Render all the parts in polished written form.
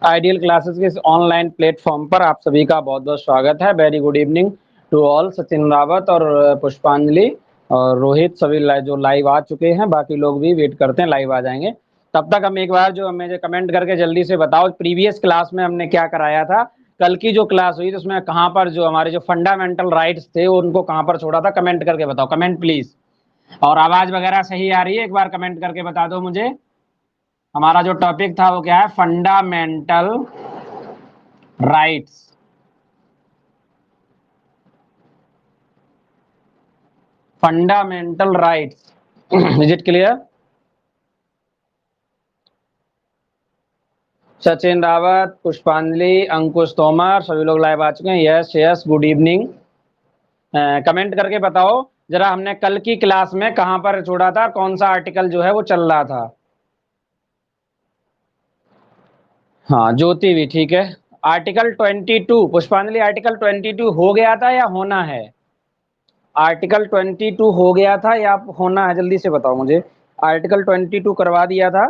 Ideal classes के इस online platform पर आप सभी का बहुत बहुत स्वागत है। Very good evening to all. Sachin Rawat और पुष्पांजलि और रोहित सभी जो लाइव आ चुके हैं, बाकी लोग भी वेट करते हैं, लाइव आ जाएंगे। तब तक हम एक बार जो हमें कमेंट करके जल्दी से बताओ, प्रीवियस क्लास में हमने क्या कराया था। कल की जो क्लास हुई तो उसमें कहाँ पर जो हमारे जो फंडामेंटल राइट्स थे उनको कहाँ पर छोड़ा था, कमेंट करके बताओ। Comment please. और आवाज वगैरह सही आ रही है, एक बार कमेंट करके बता दो मुझे। हमारा जो टॉपिक था वो क्या है, fundamental rights. Fundamental rights. Is it clear? Sachin Rawat, पुष्पांजलि, अंकुश तोमर सभी लोग लाइव आ चुके हैं। Yes yes, good evening. Comment करके बताओ जरा, हमने कल की क्लास में कहां पर छोड़ा था, कौन सा आर्टिकल जो है वो चल रहा था। हाँ, ज्योति भी ठीक है। आर्टिकल 22 पुष्पांजलि, आर्टिकल 22 हो गया था या होना है? आर्टिकल 22 हो गया था या होना है, जल्दी से बताओ मुझे। आर्टिकल 22 करवा दिया था?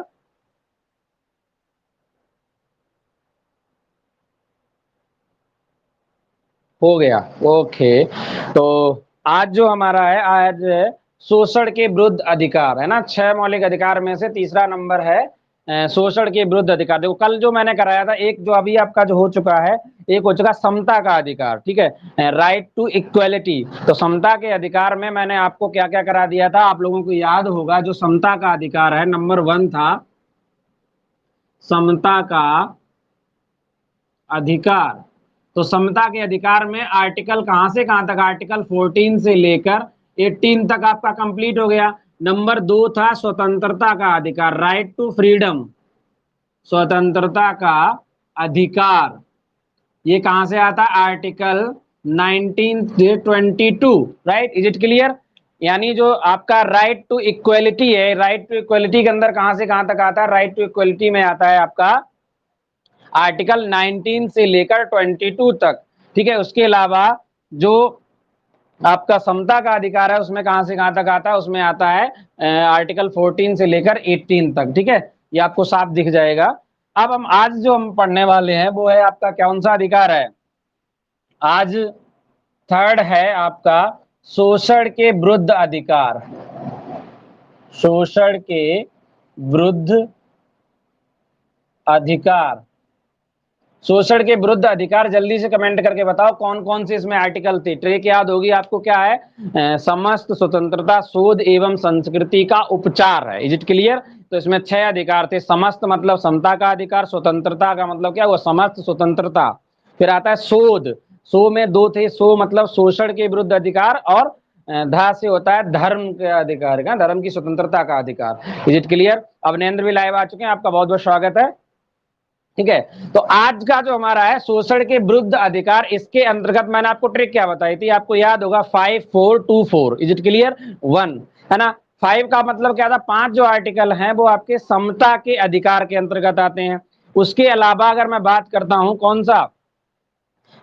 हो गया। ओके। तो आज जो हमारा है, आज है शोषण के विरुद्ध अधिकार, है ना। 6 मौलिक अधिकार में से तीसरा नंबर है शोषण के विरुद्ध अधिकार। देखो कल जो मैंने कराया था, एक जो अभी आपका जो हो चुका है, एक हो चुका समता का अधिकार, ठीक है, राइट टू इक्वलिटी। तो समता के अधिकार में मैंने आपको क्या क्या करा दिया था, आप लोगों को याद होगा। जो समता का अधिकार है, नंबर 1 था समता का अधिकार। तो समता के अधिकार में आर्टिकल कहां से कहां तक, आर्टिकल 14 से लेकर 18 तक आपका कंप्लीट हो गया। नंबर 2 था स्वतंत्रता का अधिकार, राइट टू फ्रीडम। स्वतंत्रता का अधिकार, ये कहां से आता है, article 1922, right. Is it clear? यानी जो आपका राइट टू इक्वलिटी है, राइट टू इक्वलिटी के अंदर कहां से कहां तक आता है, राइट टू इक्वलिटी में आता है आपका आर्टिकल 19 से लेकर 22 तक, ठीक है। उसके अलावा जो आपका समता का अधिकार है उसमें कहां से कहां तक आता है, उसमें आता है आर्टिकल 14 से लेकर 18 तक, ठीक है। ये आपको साफ दिख जाएगा। अब हम आज जो हम पढ़ने वाले हैं वो है आपका कौन सा अधिकार है, आज थर्ड है आपका शोषण के विरुद्ध अधिकार। शोषण के विरुद्ध अधिकार। शोषण के विरुद्ध अधिकार, जल्दी से कमेंट करके बताओ कौन कौन से इसमें आर्टिकल थे। ट्रेक याद होगी आपको, क्या है, समस्त स्वतंत्रता, शोध एवं संस्कृति का उपचार है। Is it clear? तो इसमें 6 अधिकार थे। समस्त मतलब समता का अधिकार, स्वतंत्रता का मतलब क्या हुआ, समस्त स्वतंत्रता। फिर आता है शोध, सो में 2 थे, सो मतलब शोषण के विरुद्ध अधिकार, और धा से होता है धर्म के अधिकार का, धर्म की स्वतंत्रता का अधिकार। Is it clear? अवनेंद्र भी लाइव आ चुके हैं, आपका बहुत बहुत स्वागत है, ठीक है। तो आज का जो हमारा है शोषण के विरुद्ध अधिकार, इसके अंतर्गत मैंने आपको ट्रिक क्या बताई थी, आपको याद होगा 5424। Is it clear? 1 है ना। 5 का मतलब क्या था, 5 जो आर्टिकल हैं वो आपके समता के अधिकार के अंतर्गत आते हैं। उसके अलावा अगर मैं बात करता हूं कौन सा,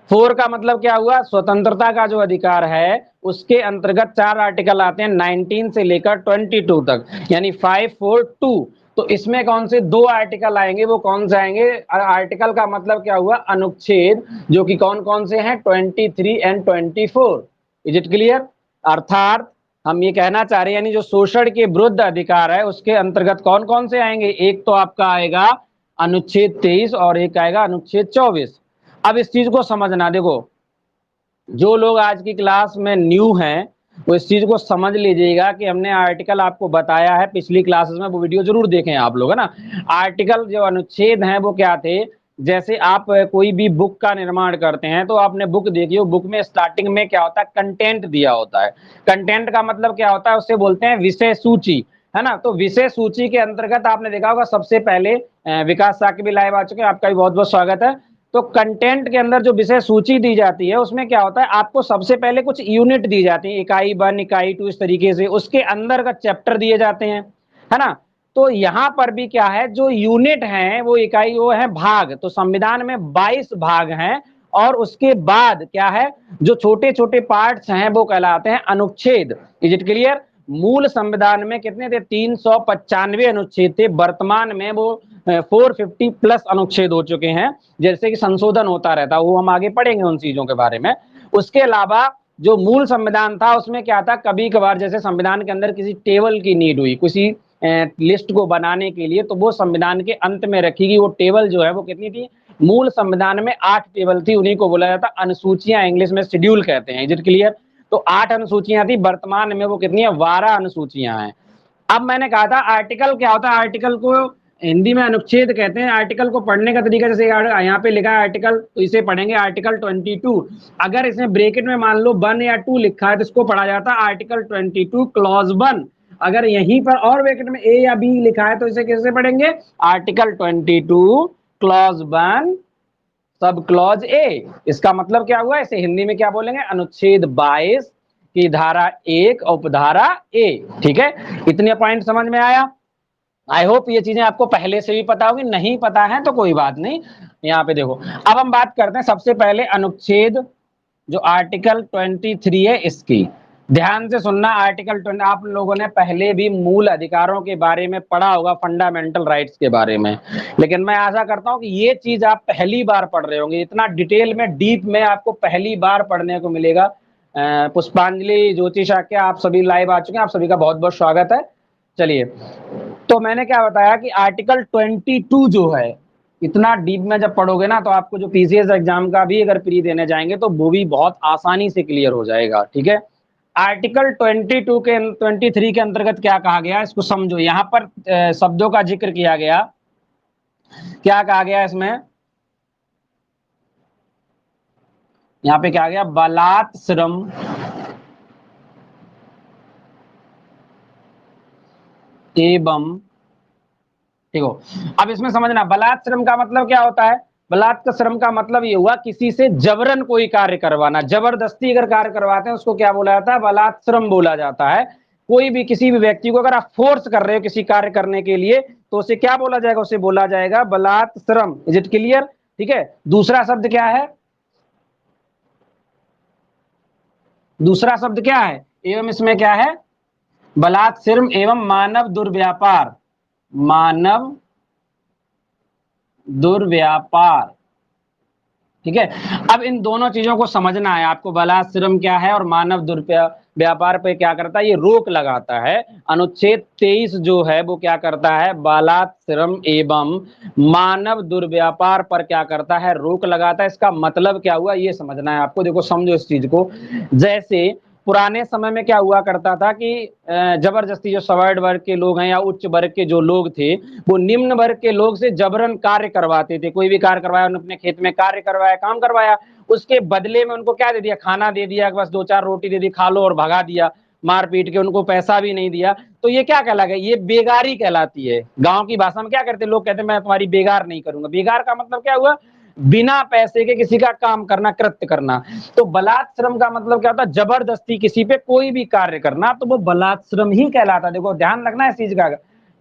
4 का मतलब क्या हुआ, स्वतंत्रता का जो अधिकार है उसके अंतर्गत 4 आर्टिकल आते हैं 19 से लेकर 22 तक, यानी 542। तो इसमें कौन से 2 आर्टिकल आएंगे, वो कौन से आएंगे, आर्टिकल का मतलब क्या हुआ, अनुच्छेद, जो कि कौन कौन से हैं, 23 एंड 24। Is it clear? अर्थात हम ये कहना चाह रहे हैं, यानी जो शोषण के विरुद्ध अधिकार है उसके अंतर्गत कौन कौन से आएंगे, एक तो आपका आएगा अनुच्छेद 23 और एक आएगा अनुच्छेद 24। अब इस चीज को समझना, देखो जो लोग आज की क्लास में न्यू हैं वो इस चीज को समझ लीजिएगा कि हमने आर्टिकल आपको बताया है पिछली क्लासेस में, वो वीडियो जरूर देखें आप लोग, है ना। आर्टिकल जो अनुच्छेद हैं वो क्या थे, जैसे आप कोई भी बुक का निर्माण करते हैं तो आपने बुक देखी हो, बुक में स्टार्टिंग में क्या होता है, कंटेंट दिया होता है। कंटेंट का मतलब क्या होता है, उससे बोलते हैं विषय सूची, है ना। तो विषय सूची के अंतर्गत आपने देखा होगा सबसे पहले विकास साकी भी लाइव आ चुके हैं, आपका भी बहुत बहुत स्वागत है। तो कंटेंट के अंदर जो विषय सूची दी जाती है उसमें क्या होता है, आपको सबसे पहले कुछ यूनिट दी जाती है, इकाई 1 इकाई 2 इस तरीके से, उसके अंदर का चैप्टर दिए जाते हैं, है ना। तो यहां पर भी क्या है, जो यूनिट है वो इकाई, वो है भाग। तो संविधान में 22 भाग हैं, और उसके बाद क्या है, जो छोटे छोटे पार्ट्स हैं वो कहलाते हैं अनुच्छेद। Is it clear? मूल संविधान में कितने थे, 395 अनुच्छेद थे, वर्तमान में वो 450 प्लस अनुच्छेद हो चुके हैं, जैसे कि संशोधन होता रहता है, वो हम आगे पढ़ेंगे उन चीजों के बारे में। उसके अलावा जो मूल संविधान था उसमें क्या था, कभी कभार जैसे संविधान के अंदर किसी टेबल की नीड हुई, किसी लिस्ट को बनाने के लिए, तो वो संविधान के अंत में रखी गई। वो टेबल जो है वो कितनी थी, मूल संविधान में 8 टेबल थी, उन्हीं को बोला जाता अनुसूचियां, इंग्लिश में शेड्यूल कहते हैं। Is it clear? तो 8 अनुसूचियां थी, वर्तमान में वो कितनी है, 12 अनुसूचियां हैं। अब मैंने कहा था आर्टिकल क्या होता है, आर्टिकल को हिंदी में अनुच्छेद कहते हैं। आर्टिकल को पढ़ने का तरीका, जैसे यहाँ पे लिखा है आर्टिकल, तो इसे पढ़ेंगे आर्टिकल 22। अगर इसमें ब्रैकेट में मान लो 1 या 2 लिखा है तो इसको पढ़ा जाता है आर्टिकल 22 क्लॉज 1। अगर यहीं पर और ब्रैकेट में ए या बी लिखा है तो इसे कैसे पढ़ेंगे, article 22 clause 1 sub clause A. इसका मतलब क्या हुआ, इसे हिंदी में क्या बोलेंगे, अनुच्छेद 22 की धारा 1 उपधारा ए। ठीक है, इतने पॉइंट समझ में आया? आई होप ये चीजें आपको पहले से भी पता होगी, नहीं पता है तो कोई बात नहीं। यहाँ पे देखो, अब हम बात करते हैं सबसे पहले अनुच्छेद जो आर्टिकल 23 है इसकी। ध्यान से सुनना, आर्टिकल 20, आप लोगों ने पहले भी मूल अधिकारों के बारे में पढ़ा होगा, फंडामेंटल राइट्स के बारे में, लेकिन मैं आशा करता हूं कि ये चीज आप पहली बार पढ़ रहे होंगे, इतना डिटेल में डीप में आपको पहली बार पढ़ने को मिलेगा। पुष्पांजलि, ज्योति शाक्या, आप सभी लाइव आ चुके हैं, आप सभी का बहुत बहुत स्वागत है। चलिए, तो मैंने क्या बताया कि आर्टिकल 22 जो है, इतना डीप में जब पढ़ोगे ना तो आपको जो पीसीएस एग्जाम का भी अगर प्री देने जाएंगे तो वो भी बहुत आसानी से क्लियर हो जाएगा। ठीक है, आर्टिकल 22 के 23 के अंतर्गत क्या कहा गया, इसको समझो। यहाँ पर शब्दों का जिक्र किया गया, क्या कहा गया इसमें, यहाँ पे क्या गया, बलात् श्रम एवं, ठीक हो। अब इसमें समझना, बलात् श्रम का मतलब क्या होता है, बलात् श्रम का मतलब ये हुआ किसी से जबरन कोई कार्य करवाना, जबरदस्ती अगर कार्य करवाते हैं उसको क्या बोला जाता है, बलात् श्रम बोला जाता है। कोई भी किसी भी व्यक्ति को अगर आप फोर्स कर रहे हो किसी कार्य करने के लिए तो उसे क्या बोला जाएगा, उसे बोला जाएगा बलात् श्रम। Is it clear? ठीक है, दूसरा शब्द क्या है, दूसरा शब्द क्या है, एवं इसमें क्या है, बलात् श्रम एवं मानव दुर्व्यापार, मानव दुर्व्यापार। ठीक है, अब इन दोनों चीजों को समझना है आपको, बलात् श्रम क्या है और मानव दुर्व्यापार पे क्या करता है, ये रोक लगाता है। अनुच्छेद 23 जो है वो क्या करता है, बलात् श्रम एवं मानव दुर्व्यापार पर क्या करता है, रोक लगाता है। इसका मतलब क्या हुआ ये समझना है आपको। देखो समझो इस चीज को, जैसे पुराने समय में क्या हुआ करता था कि जबरदस्ती जो सवर्ड वर्ग के लोग हैं या उच्च वर्ग के जो लोग थे वो निम्न वर्ग के लोग से जबरन कार्य करवाते थे। कोई भी कार्य करवाया, उन्होंने अपने खेत में कार्य करवाया, काम करवाया, उसके बदले में उनको क्या दे दिया, खाना दे दिया, बस 2-4 रोटी दे दी, खा लो और भगा दिया, मार पीट के, उनको पैसा भी नहीं दिया। तो ये क्या कहलाएगा, ये बेगारी कहलाती है। गांव की भाषा में क्या करते लोग, कहते मैं तुम्हारी बेगार नहीं करूंगा। बेगार का मतलब क्या हुआ, बिना पैसे के किसी का काम करना, कृत्य करना। तो बलात् श्रम का मतलब क्या होता है, जबरदस्ती किसी पे कोई भी कार्य करना, तो वो बलात् श्रम ही कहलाता। देखो ध्यान रखना इस चीज का,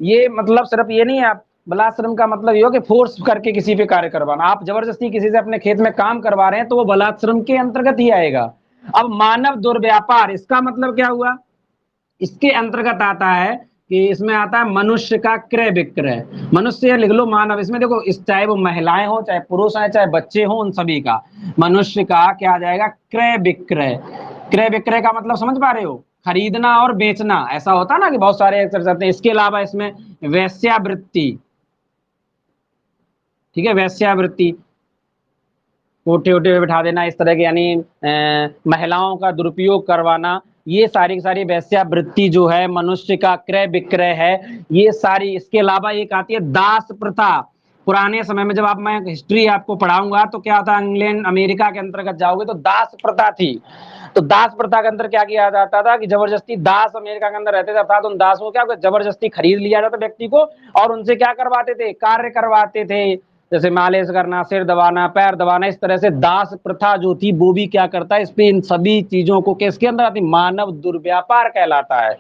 ये मतलब सिर्फ ये नहीं है, आप बलात् श्रम का मतलब ये हो कि फोर्स करके किसी पे कार्य करवाना। आप जबरदस्ती किसी से अपने खेत में काम करवा रहे हैं तो वो बलात् श्रम के अंतर्गत ही आएगा। अब मानव दुर्व्यापार, इसका मतलब क्या हुआ, इसके अंतर्गत आता है कि इसमें आता है मनुष्य का क्रय विक्रय। मनुष्य लिख लो, मानव, इसमें देखो इस चाहे वो महिलाएं हो, चाहे पुरुष है, चाहे बच्चे हो, उन सभी का, मनुष्य का क्या आ जाएगा, क्रय विक्रय। क्रय विक्रय का मतलब समझ पा रहे हो, खरीदना और बेचना, ऐसा होता है ना कि बहुत सारे करते हैं। इसके अलावा इसमें वैश्यावृत्ति, ठीक है, वैश्यावृत्ति, कोठे उठे पे बिठा देना, इस तरह के, यानी महिलाओं का दुरुपयोग करवाना, ये सारी की सारी वैश्यावृत्ति जो है, मनुष्य का क्रय विक्रय है, ये सारी। इसके अलावा एक आती है दास प्रथा। पुराने समय में जब आप, मैं हिस्ट्री आपको पढ़ाऊंगा तो क्या होता है, इंग्लैंड अमेरिका के अंतर्गत जाओगे तो दास प्रथा थी। तो दास प्रथा के अंदर क्या किया जाता था कि जबरदस्ती दास अमेरिका के अंदर रहते थे, अर्थात उन दासों को क्या जबरदस्ती खरीद लिया जाता व्यक्ति को और उनसे क्या करवाते थे, कार्य करवाते थे, जैसे मालिश करना, सिर दबाना, पैर दबाना। इस तरह से दास प्रथा जो थी वो भी क्या करता है, इस पे इन सभी चीजों को किसके अंदर आती, मानव दुर्व्यापार कहलाता है।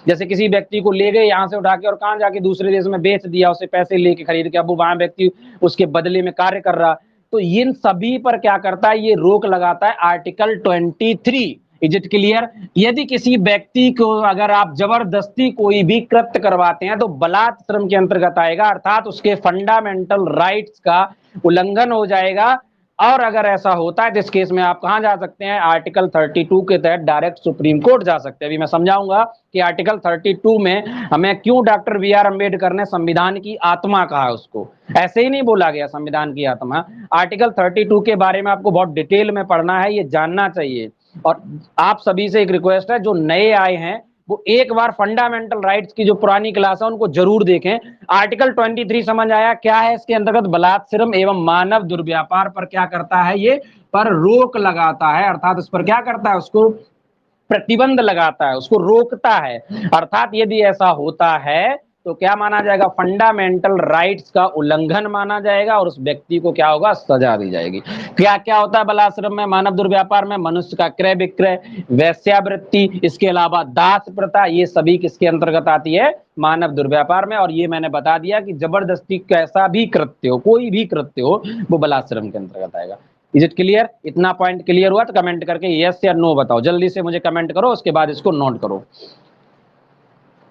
जैसे किसी व्यक्ति को ले गए यहाँ से उठा के और कहाँ जाके दूसरे देश में बेच दिया, उसे पैसे लेके खरीद के, अब वो वहां व्यक्ति उसके बदले में कार्य कर रहा। तो इन सभी पर क्या करता है, ये रोक लगाता है आर्टिकल 23। Is it clear? यदि किसी व्यक्ति को अगर आप जबरदस्ती कोई भी कृत्य करवाते हैं तो बलात्श्रम के अंतर्गत आएगा, अर्थात उसके फंडामेंटल राइट्स का उल्लंघन हो जाएगा। और अगर ऐसा होता है तो इस केस में आप कहां जा सकते हैं? आर्टिकल 32 के तहत डायरेक्ट सुप्रीम कोर्ट जा सकते हैं। अभी मैं समझाऊंगा कि आर्टिकल 32 में हमें क्यों डॉक्टर बी आर अम्बेडकर ने संविधान की आत्मा कहा उसको। ऐसे ही नहीं बोला गया संविधान की आत्मा। आर्टिकल 32 के बारे में आपको बहुत डिटेल में पढ़ना है, ये जानना चाहिए। और आप सभी से एक रिक्वेस्ट है, जो नए आए हैं वो एक बार फंडामेंटल राइट्स की जो पुरानी क्लास है उनको जरूर देखें। आर्टिकल 23 समझ आया क्या है? इसके अंतर्गत बलात्संग एवं मानव दुर्व्यापार पर क्या करता है? ये पर रोक लगाता है, अर्थात इस पर क्या करता है? उसको प्रतिबंध लगाता है, उसको रोकता है। अर्थात यदि ऐसा होता है तो क्या माना जाएगा? फंडामेंटल राइट्स का उल्लंघन माना जाएगा और उस व्यक्ति को क्या होगा? सजा दी जाएगी। क्या क्या होता है बलात्संग में, मानव दुर्व्यापार में? मनुष्य का क्रय विक्रय, वेश्यावृत्ति, इसके अलावा दास प्रथा, ये सभी किसके अंतर्गत आती है? मानव दुर्व्यापार में। और ये मैंने बता दिया कि जबरदस्ती कैसा भी कृत्य हो, कोई भी कृत्य हो, वो बलात्संग के अंतर्गत आएगा। Is it clear? इतना पॉइंट क्लियर हुआ तो कमेंट करके यस या नो बताओ, जल्दी से मुझे कमेंट करो, उसके बाद इसको नोट करो।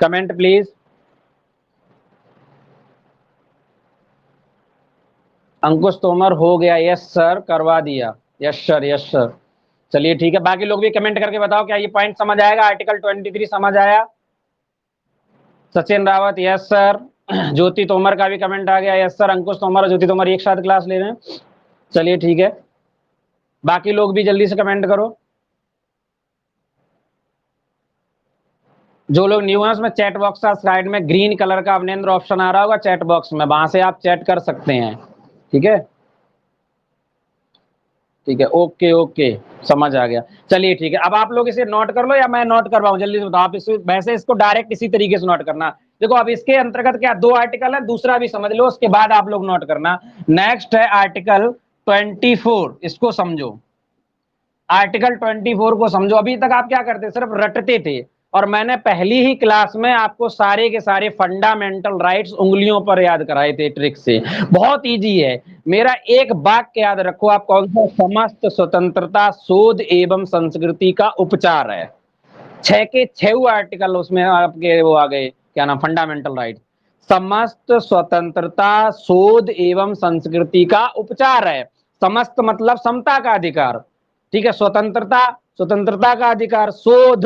Comment please. अंकुश तोमर हो गया, यस सर, करवा दिया, यस सर, यस सर। चलिए ठीक है, बाकी लोग भी कमेंट करके बताओ क्या ये पॉइंट समझ आएगा? आर्टिकल 23 समझ आया? Sachin Rawat yes sir. ज्योति तोमर का भी कमेंट आ गया, यस सर। अंकुश तोमर और ज्योति तोमर एक साथ क्लास ले रहे हैं। चलिए ठीक है, बाकी लोग भी जल्दी से कमेंट करो। जो लोग न्यू है उसमें चैट बॉक्स का साइड में ग्रीन कलर का अवनेंद्र ऑप्शन आ रहा होगा चैट बॉक्स में, वहां से आप चैट कर सकते हैं। ठीक है, ठीक है, ओके ओके, समझ आ गया। चलिए ठीक है, अब आप लोग इसे नोट कर लो या मैं नोट करवाऊं? जल्दी से बताओ आप। इसे वैसे इसको डायरेक्ट इसी तरीके से नोट करना। देखो अब इसके अंतर्गत क्या दो आर्टिकल है, दूसरा भी समझ लो, उसके बाद आप लोग नोट करना। नेक्स्ट है आर्टिकल 24, इसको समझो। आर्टिकल 24 को समझो। अभी तक आप क्या करते, सिर्फ रटते थे, और मैंने पहली ही क्लास में आपको सारे के सारे फंडामेंटल राइट्स उंगलियों पर याद कराए थे ट्रिक से। बहुत इजी है। मेरा एक वाक्य याद रखो आप, कौन सा? समस्त स्वतंत्रता शोध एवं संस्कृति का उपचार है। 6 के 6 आर्टिकल उसमें आपके वो आ गए, क्या नाम? Fundamental right. समस्त स्वतंत्रता शोध एवं संस्कृति का उपचार है। समस्त मतलब समता का अधिकार, ठीक है। स्वतंत्रता, स्वतंत्रता का अधिकार। शोध,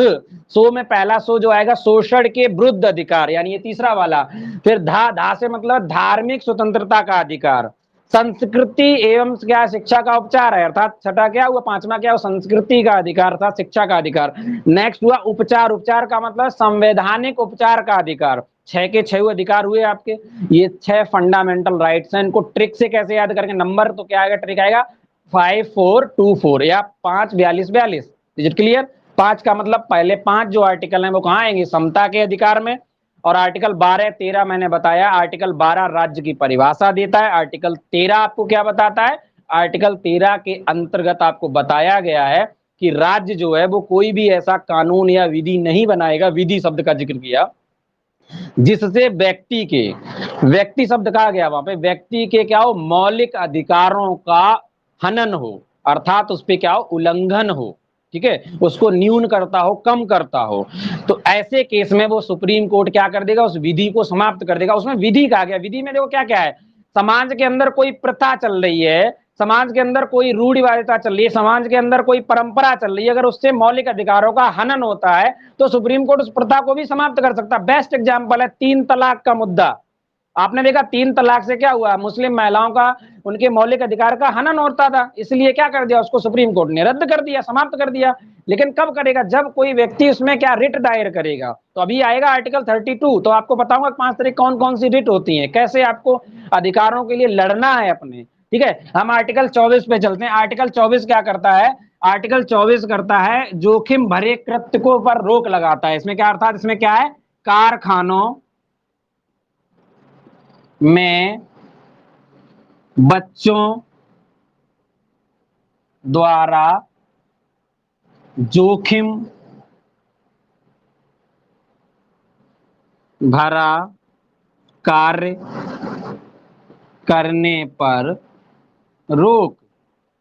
सो में पहला सो जो आएगा शोषण के विरुद्ध अधिकार, यानी ये तीसरा वाला। फिर धा, धा से मतलब धार्मिक स्वतंत्रता का अधिकार। संस्कृति एवं क्या? शिक्षा का उपचार है, अर्थात छठा क्या हुआ? पांचवा क्या हुआ? संस्कृति का अधिकार था, शिक्षा का अधिकार। नेक्स्ट हुआ उपचार, उपचार का मतलब संवैधानिक उपचार का अधिकार। 6 के 6 अधिकार हुए आपके। ये 6 फंडामेंटल राइट्स हैं। इनको ट्रिक से कैसे याद करेंगे? नंबर तो क्या आएगा? ट्रिक आएगा 5424 या 54242। Is it clear? 5 का मतलब पहले 5 जो आर्टिकल हैं वो कहां आएंगे? समता के अधिकार में। और आर्टिकल 12 13 मैंने बताया, आर्टिकल 12 राज्य की परिभाषा देता है। आर्टिकल 13 आपको क्या बताता है? आर्टिकल 13 के अंतर्गत आपको बताया गया है कि राज्य जो है वो कोई भी ऐसा कानून या विधि नहीं बनाएगा, विधि शब्द का जिक्र किया, जिससे व्यक्ति के, व्यक्ति शब्द कहा गया वहां पे, व्यक्ति के क्या हो? मौलिक अधिकारों का हनन हो, अर्थात उस पे क्या हो? उल्लंघन हो। ठीक है, उसको न्यून करता हो, कम करता हो। तो ऐसे केस में वो सुप्रीम कोर्ट क्या कर देगा? उस विधि को समाप्त कर देगा। उसमें विधि कहा गया, विधि में देखो क्या क्या है? समाज के अंदर कोई प्रथा चल रही है, समाज के अंदर कोई रूढ़िवादिता चल रही है, समाज के अंदर कोई परंपरा चल रही है, अगर उससे मौलिक अधिकारों का हनन होता है तो सुप्रीम कोर्ट उस प्रथा को भी समाप्त कर सकता है। बेस्ट एग्जांपल है 3 तलाक का मुद्दा। आपने देखा 3 तलाक से क्या हुआ? मुस्लिम महिलाओं का, उनके मौलिक अधिकार का हनन होता था, इसलिए क्या कर दिया? उसको सुप्रीम कोर्ट ने रद्द कर दिया, समाप्त कर दिया। लेकिन कब करेगा? जब कोई व्यक्ति उसमें क्या? रिट दायर करेगा। तो अभी आएगा आर्टिकल 32, तो आपको बताऊंगा 5 तरीके कौन कौन सी रिट होती है, कैसे आपको अधिकारों के लिए लड़ना है अपने। ठीक है, हम आर्टिकल 24 पे चलते हैं। आर्टिकल 24 क्या करता है? आर्टिकल 24 करता है जोखिम भरे कृत्य को पर रोक लगाता है। इसमें क्या अर्थात? इसमें क्या है? कारखानों में बच्चों द्वारा जोखिम भरा कार्य करने पर रोक।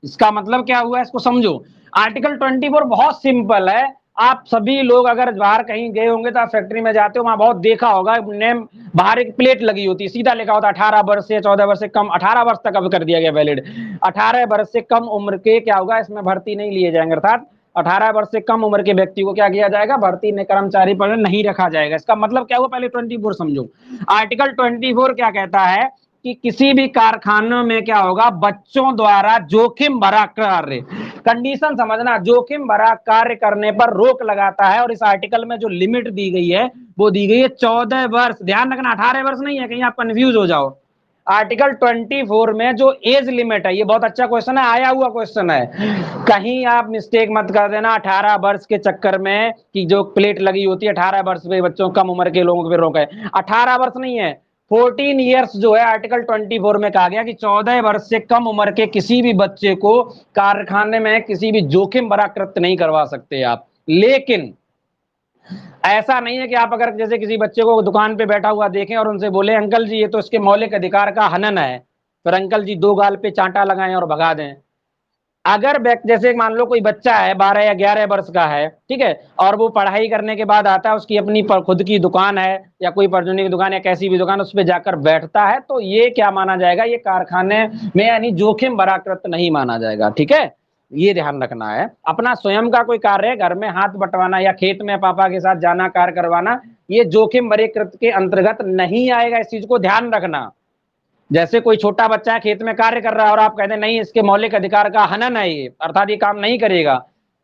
इसका मतलब क्या हुआ? इसको समझो। आर्टिकल 24 बहुत सिंपल है। आप सभी लोग अगर बाहर कहीं गए होंगे तो आप फैक्ट्री में जाते हो, वहां बहुत देखा होगा, नेम बाहर एक प्लेट लगी होती है, सीधा लिखा होता है 18 वर्ष से 14 वर्ष से कम, 18 वर्ष तक अब कर दिया गया वैलिड, 18 वर्ष से कम उम्र के क्या होगा, इसमें भर्ती नहीं लिए जाएंगे, अर्थात 18 वर्ष से कम उम्र के व्यक्ति को क्या किया जाएगा, भर्ती में कर्मचारी पर नहीं रखा जाएगा। इसका मतलब क्या हुआ, पहले 24 समझो। आर्टिकल 24 क्या कहता है कि किसी भी कारखानों में क्या होगा, बच्चों द्वारा जोखिम भरा कार्य, कंडीशन समझना, जोखिम भरा कार्य करने पर रोक लगाता है। और इस आर्टिकल में जो लिमिट दी गई है वो दी गई है 14 वर्ष, ध्यान रखना 18 वर्ष नहीं है, कहीं आप कंफ्यूज हो जाओ। आर्टिकल 24 में जो एज लिमिट है, ये बहुत अच्छा क्वेश्चन है, आया हुआ क्वेश्चन है, कहीं आप मिस्टेक मत कर देना 18 वर्ष के चक्कर में, कि जो प्लेट लगी होती है 18 वर्ष पे बच्चों, कम उम्र के लोगों को रोक है, 18 वर्ष नहीं है, 14 ईयर्स जो है आर्टिकल 24 में कहा गया कि 14 वर्ष से कम उम्र के किसी भी बच्चे को कारखाने में किसी भी जोखिम भरा कृत्य नहीं करवा सकते आप। लेकिन ऐसा नहीं है कि आप अगर जैसे किसी बच्चे को दुकान पे बैठा हुआ देखें और उनसे बोले अंकल जी ये तो इसके मौलिक अधिकार का हनन है, फिर अंकल जी दो गाल पे चांटा लगाएं और भगा दें। अगर जैसे मान लो कोई बच्चा है 12 या 11 वर्ष का है, ठीक है, और वो पढ़ाई करने के बाद आता है, उसकी अपनी खुद की दुकान है या कोई परचूनी की दुकान या कैसी भी दुकान, उस पर जाकर बैठता है, तो ये क्या माना जाएगा, ये कारखाने में यानी जोखिम भरा कृत्य नहीं माना जाएगा। ठीक है, ये ध्यान रखना है। अपना स्वयं का कोई कार्य है, घर में हाथ बंटवाना या खेत में पापा के साथ जाना, कार्य करवाना, ये जोखिम भरे कृत्य के अंतर्गत नहीं आएगा, इस चीज को ध्यान रखना। जैसे कोई छोटा बच्चा है खेत में कार्य कर रहा है और आप कहते हैं नहीं इसके मौलिक अधिकार का हनन है ये, अर्थात ये काम नहीं करेगा,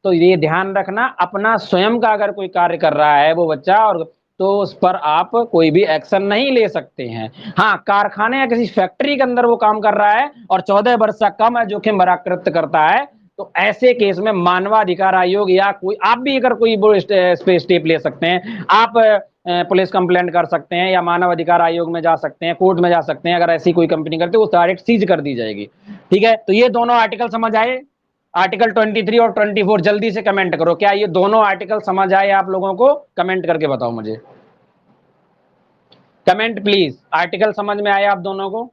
तो ये ध्यान रखना, अपना स्वयं का अगर कोई कार्य कर रहा है वो बच्चा, और तो उस पर आप कोई भी एक्शन नहीं ले सकते हैं। हाँ, कारखाने या किसी फैक्ट्री के अंदर वो काम कर रहा है और 14 वर्ष से कम है, जोखिम भरा कृत्य करता है, तो ऐसे केस में मानवाधिकार आयोग या कोई, आप भी अगर कोई स्टेप ले सकते हैं, आप पुलिस कंप्लेंट कर सकते हैं या मानव अधिकार आयोग में जा सकते हैं, कोर्ट में जा सकते हैं। अगर ऐसी कोई कंपनी करती है वो डायरेक्ट सीज कर दी जाएगी। ठीक है, तो ये दोनों आर्टिकल समझ आए, आर्टिकल 23 और 24, जल्दी से कमेंट करो, क्या ये दोनों आर्टिकल समझ आए आप लोगों को, कमेंट करके बताओ मुझे, कमेंट प्लीज, आर्टिकल समझ में आए आप दोनों को,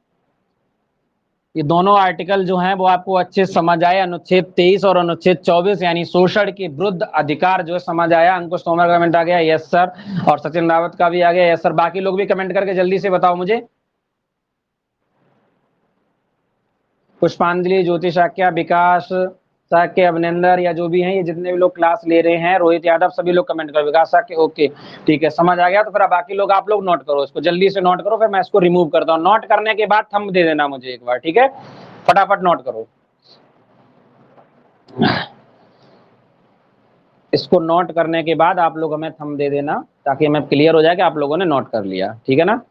ये दोनों आर्टिकल जो हैं वो आपको अच्छे समझ आए, अनुच्छेद 23 और अनुच्छेद 24 यानी शोषण के विरुद्ध अधिकार जो है समझ आया। अंकुश तोमर का कमेंट आ गया यस सर, और सचिन रावत का भी आ गया यस सर। बाकी लोग भी कमेंट करके जल्दी से बताओ मुझे। पुष्पांजलि, ज्योति शाक्या, विकास साक्य, अभिनंदन या जो भी हैं, ये जितने भी लोग क्लास ले रहे हैं, रोहित यादव, सभी लोग कमेंट करो, विकास साक्य, ओके ठीक है, समझ आ गया। तो फिर बाकी लोग आप लोग नोट करो, इसको जल्दी से नोट करो, फिर मैं इसको रिमूव करता हूँ। नोट करने के बाद थंब दे देना मुझे एक बार, ठीक है, फटाफट नोट करो। इसको नोट करने के बाद आप लोग हमें थंब दे देना, ताकि हमें क्लियर हो जाए कि आप लोगों ने नोट कर लिया, ठीक है ना।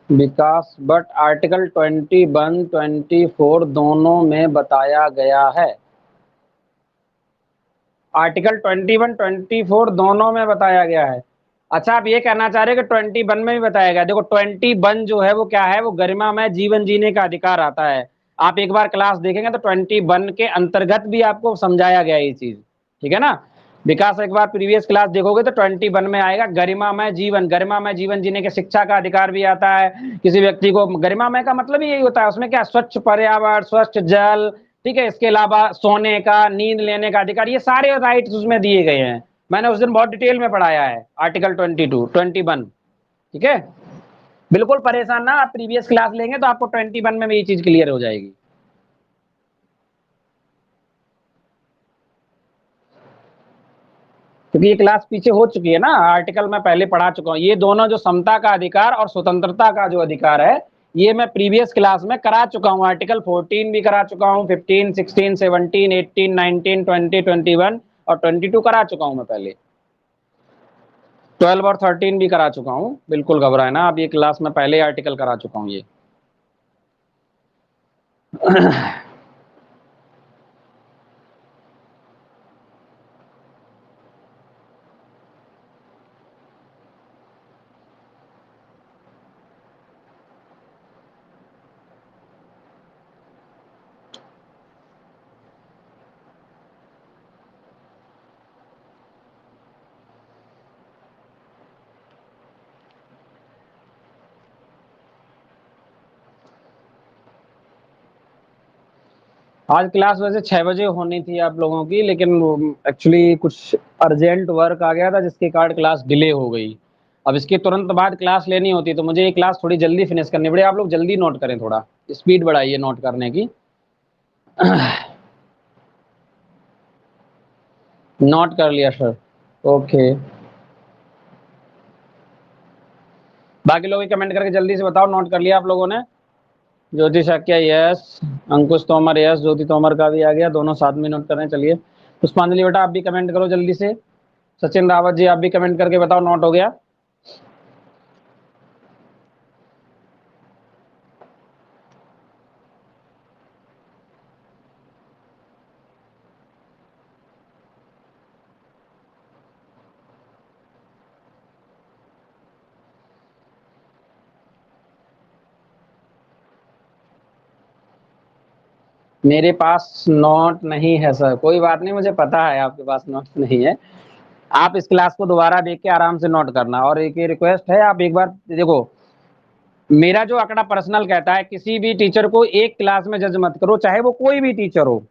विकास, बट आर्टिकल 21, 24 दोनों में बताया गया है, आर्टिकल 21, 24 दोनों में बताया गया है। अच्छा, आप ये कहना चाह रहे हैं कि 21 में भी बताया गया। देखो 21 जो है वो क्या है, वो गरिमामय जीवन जीने का अधिकार आता है। आप एक बार क्लास देखेंगे तो 21 के अंतर्गत भी आपको समझाया गया ये चीज, ठीक है ना। विकास, एक बार प्रीवियस क्लास देखोगे तो 21 में आएगा गरिमामय जीवन, गरिमामय जीवन जीने के शिक्षा का अधिकार भी आता है किसी व्यक्ति को। गरिमामय का मतलब ही यही होता है, उसमें क्या, स्वच्छ पर्यावरण, स्वच्छ जल, ठीक है, इसके अलावा सोने का, नींद लेने का अधिकार, ये सारे राइट्स उसमें दिए गए हैं। मैंने उस दिन बहुत डिटेल में पढ़ाया है आर्टिकल 22, 21, ठीक है। बिल्कुल परेशान ना, आप प्रीवियस क्लास लेंगे तो आपको 21 में भी ये चीज क्लियर हो जाएगी। क्योंकि ये क्लास पीछे हो चुकी है ना, आर्टिकल मैं पहले पढ़ा चुका हूँ। ये दोनों जो समता का अधिकार और स्वतंत्रता का जो अधिकार है, ये मैं प्रीवियस क्लास में करा चुका हूँ। आर्टिकल 14 भी करा चुका हूँ, 15, 16, 17, 18, 19, 20, 21 और 22 करा चुका हूँ मैं पहले। 12 और 13 भी करा चुका हूँ, बिल्कुल घबराए ना आप, ये क्लास में पहले आर्टिकल करा चुका हूँ ये। आज क्लास वैसे 6 बजे होनी थी आप लोगों की, लेकिन एक्चुअली कुछ अर्जेंट वर्क आ गया था जिसके कारण क्लास डिले हो गई। अब इसके तुरंत बाद क्लास लेनी होती तो मुझे ये क्लास थोड़ी जल्दी फिनिश करनी पड़ी। आप लोग जल्दी नोट करें, थोड़ा स्पीड बढ़ाइए नोट करने की। नोट कर लिया सर, ओके। बाकी लोग कमेंट करके जल्दी से बताओ नोट कर लिया आप लोगों ने। ज्योति शक्या यस, अंकुश तोमर यस, ज्योति तोमर का भी आ गया, दोनों साथ में नोट कर रहे हैं। चलिए पुष्पांजलि बेटा आप भी कमेंट करो जल्दी से। सचिन रावत जी आप भी कमेंट करके बताओ नोट हो गया। मेरे पास नोट नहीं है सर, कोई बात नहीं, मुझे पता है आपके पास नोट नहीं है। आप इस क्लास को दोबारा देख के आराम से नोट करना। और एक रिक्वेस्ट है, आप एक बार देखो, मेरा जो आंकड़ा पर्सनल कहता है किसी भी टीचर को एक क्लास में जज मत करो, चाहे वो कोई भी टीचर हो,